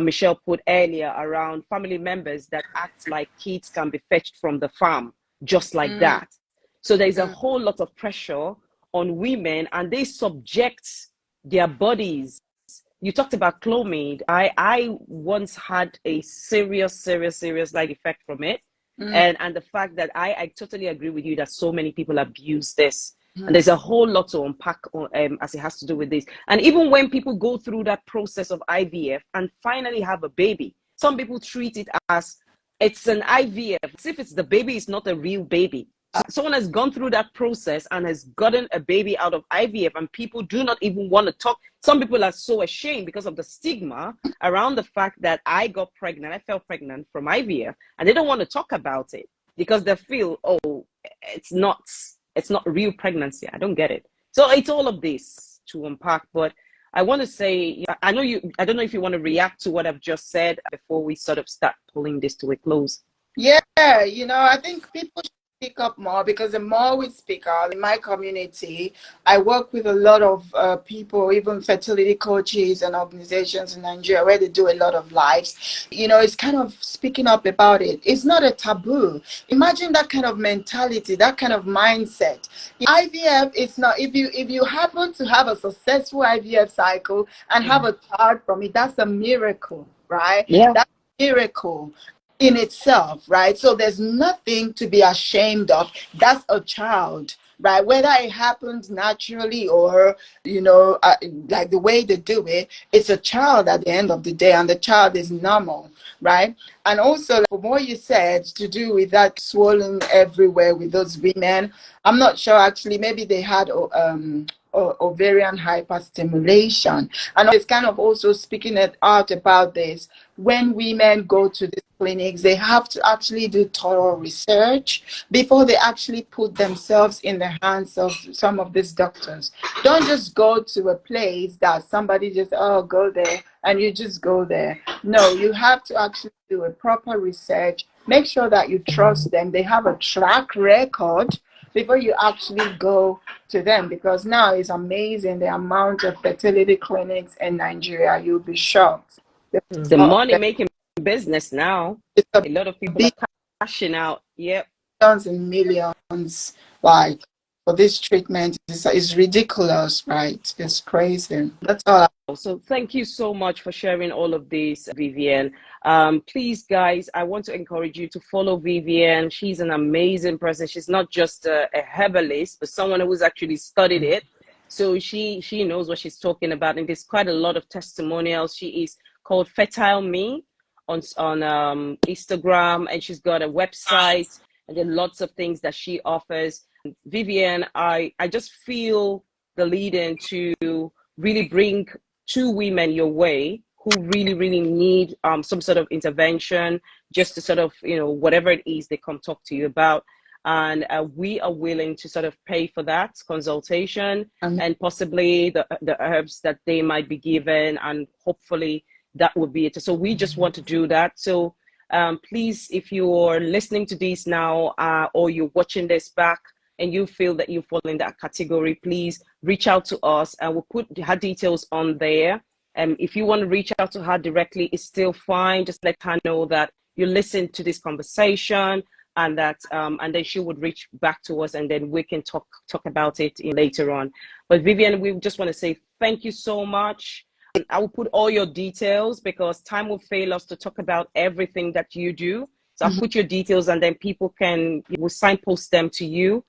Michelle put earlier around family members that act like kids can be fetched from the farm just like that. So there's a whole lot of pressure on women, and they subject their bodies. You talked about clomid. I once had a serious side effect from it. And the fact that I totally agree with you that so many people abuse this. And there's a whole lot to unpack as it has to do with this. And even when people go through that process of IVF and finally have a baby, some people treat it as it's an IVF, as if it's the baby is not a real baby. Someone has gone through that process and has gotten a baby out of IVF, and people do not even want to talk. Some people are so ashamed because of the stigma around the fact that I fell pregnant from IVF, and they don't want to talk about it because they feel, oh, it's not real pregnancy. I don't get it. So it's all of this to unpack, but I want to say, I don't know if you want to react to what I've just said before we sort of start pulling this to a close. Yeah, I think people should speak up more, because the more we speak out in my community, I work with a lot of people, even fertility coaches and organizations in Nigeria where they do a lot of lives. It's kind of speaking up about it. It's not a taboo. Imagine that kind of mentality, that kind of mindset. IVF is not, if you happen to have a successful IVF cycle and have a child from it, that's a miracle, right? Yeah. That's a miracle in itself, right? So there's nothing to be ashamed of. That's a child, right? Whether it happens naturally or like the way they do it, it's a child at the end of the day, and the child is normal, right? And also, from what you said to do with that swollen everywhere with those women, I'm not sure, actually. Maybe they had ovarian hyperstimulation, and it's kind of also speaking it out about this. When women go to these clinics, they have to actually do thorough research before they actually put themselves in the hands of some of these doctors. Don't just go to a place that somebody just, go there, and you just go there. No, you have to actually do a proper research. Make sure that you trust them. They have a track record before you actually go to them, because now it's amazing the amount of fertility clinics in Nigeria. You'll be shocked. It's the money making business now. It's A lot of people are cashing out. Yep. millions and millions, like, for this treatment. It's ridiculous, right? It's crazy. That's all. So thank you so much for sharing all of this, Vivian. Please, guys, I want to encourage you to follow Vivian. She's an amazing person. She's not just a herbalist, but someone who's actually studied it. So she knows what she's talking about. And there's quite a lot of testimonials. She is called Fertile Me on Instagram, and she's got a website. and then lots of things that she offers. Vivian, I just feel the lead in to really bring two women your way who really, really need some sort of intervention, just to sort of, whatever it is they come talk to you about. And we are willing to sort of pay for that consultation and possibly the herbs that they might be given, and hopefully that would be it. So we just want to do that. So please, if you're listening to this now or you're watching this back and you feel that you fall in that category, please reach out to us, and we'll put her details on there. If you want to reach out to her directly, it's still fine. Just let her know that you listened to this conversation, and that and then she would reach back to us, and then we can talk about it later on. But Vivian, we just want to say thank you so much. I will put all your details because time will fail us to talk about everything that you do. So I'll put your details, and then people will signpost them to you.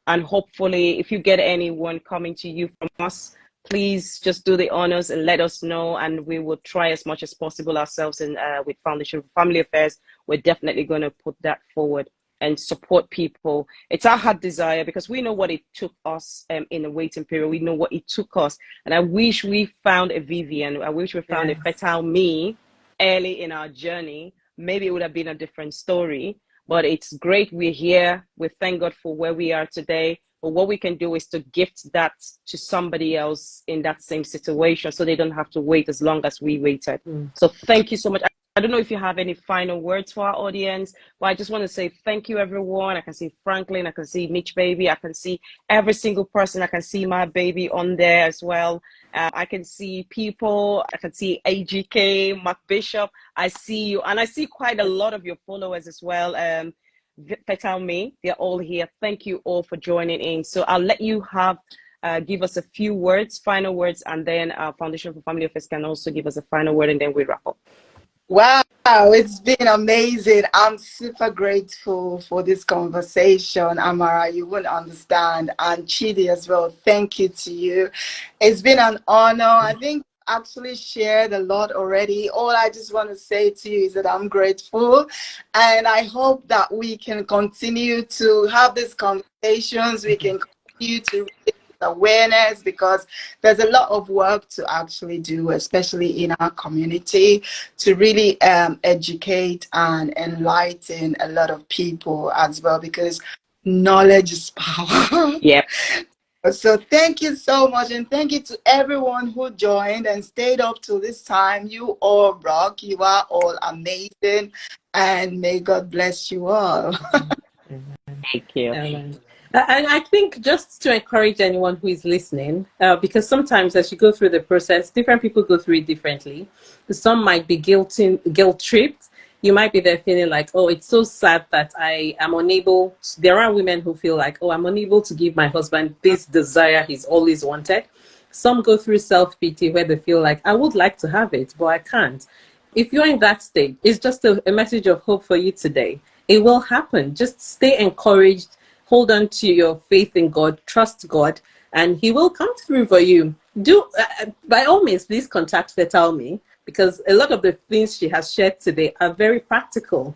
And hopefully, if you get anyone coming to you from us, please just do the honors and let us know, and we will try as much as possible ourselves. And with Foundation for Family Affairs, we're definitely going to put that forward and support people. It's our heart desire, because we know what it took us in the waiting period. We know what it took us. And I wish we found a Vivian. I wish we found a fertile me early in our journey. Maybe it would have been a different story. But it's great we're here. We thank God for where we are today. But what we can do is to gift that to somebody else in that same situation, so they don't have to wait as long as we waited. So thank you so much. I don't know if you have any final words for our audience, but I just want to say thank you, everyone. I can see Franklin, I can see Mitch Baby, I can see every single person. I can see my baby on there as well. I can see people, I can see AGK, Mark Bishop. I see you, and I see quite a lot of your followers as well. Petal Me, they're all here. Thank you all for joining in. So I'll let you give us a few words, final words, and then Foundation for Family Affairs can also give us a final word, and then we wrap up. Wow, it's been amazing. I'm super grateful for this conversation. Amara, you wouldn't understand. And Chidi as well, thank you to you. It's been an honor. I think actually shared a lot already. All I just want to say to you is that I'm grateful, and I hope that we can continue to have these conversations. We can continue to raise awareness, because there's a lot of work to actually do, especially in our community, to really educate and enlighten a lot of people as well, because knowledge is power. Yeah. So thank you so much, and thank you to everyone who joined and stayed up till this time. You all rock. You are all amazing, and may God bless you all. Thank you. And I think just to encourage anyone who is listening, because sometimes as you go through the process, different people go through it differently. Some might be guilt-tripped. You might be there feeling like, oh, it's so sad that I am unable. There are women who feel like, oh, I'm unable to give my husband this desire he's always wanted. Some go through self-pity where they feel like, I would like to have it, but I can't. If you're in that state, it's just a message of hope for you today. It will happen. Just stay encouraged. Hold on to your faith in God, trust God, and He will come through for you. By all means, please contact Fetal Me, because a lot of the things she has shared today are very practical.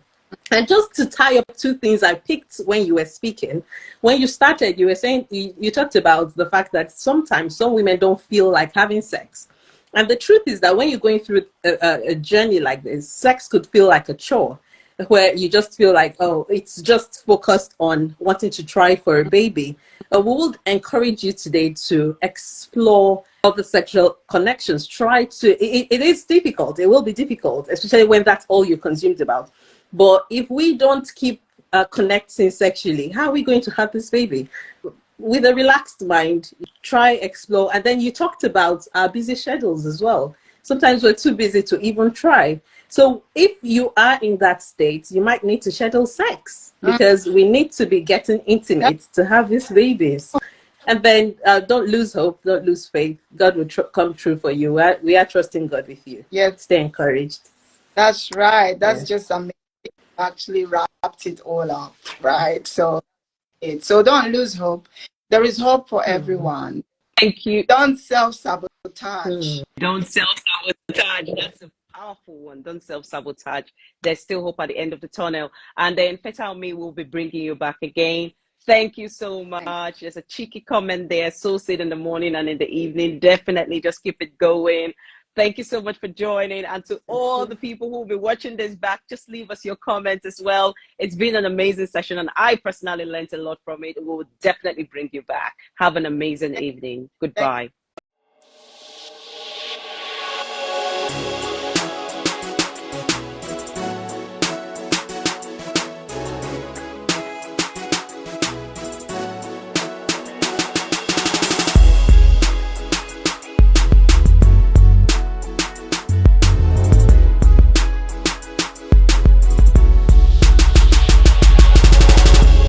And just to tie up two things I picked when you were speaking, when you started, you were saying, you talked about the fact that sometimes some women don't feel like having sex. And the truth is that when you're going through a journey like this, sex could feel like a chore, where you just feel like, oh, it's just focused on wanting to try for a baby. We will encourage you today to explore other sexual connections. It is difficult. It will be difficult, especially when that's all you're consumed about. But if we don't keep connecting sexually, how are we going to have this baby? With a relaxed mind, try, explore. And then you talked about our busy schedules as well. Sometimes we're too busy to even try. So if you are in that state, you might need to schedule sex, because we need to be getting intimate to have these babies. And then don't lose hope, don't lose faith. God will come true for you. We are trusting God with you. Yes, stay encouraged. That's right. That's just amazing. Actually wrapped it all up, right? So don't lose hope. There is hope for everyone. Thank you. Don't self-sabotage. Don't self-sabotage. That's a powerful one. Don't self-sabotage. There's still hope at the end of the tunnel. And then Fertile Me will be bringing you back again. Thank you so much. There's a cheeky comment there. So sit in the morning and in the evening. Definitely just keep it going. Thank you so much for joining. And to all the people who will be watching this back, just leave us your comments as well. It's been an amazing session, and I personally learned a lot from it. We will definitely bring you back. Have an amazing evening. Goodbye.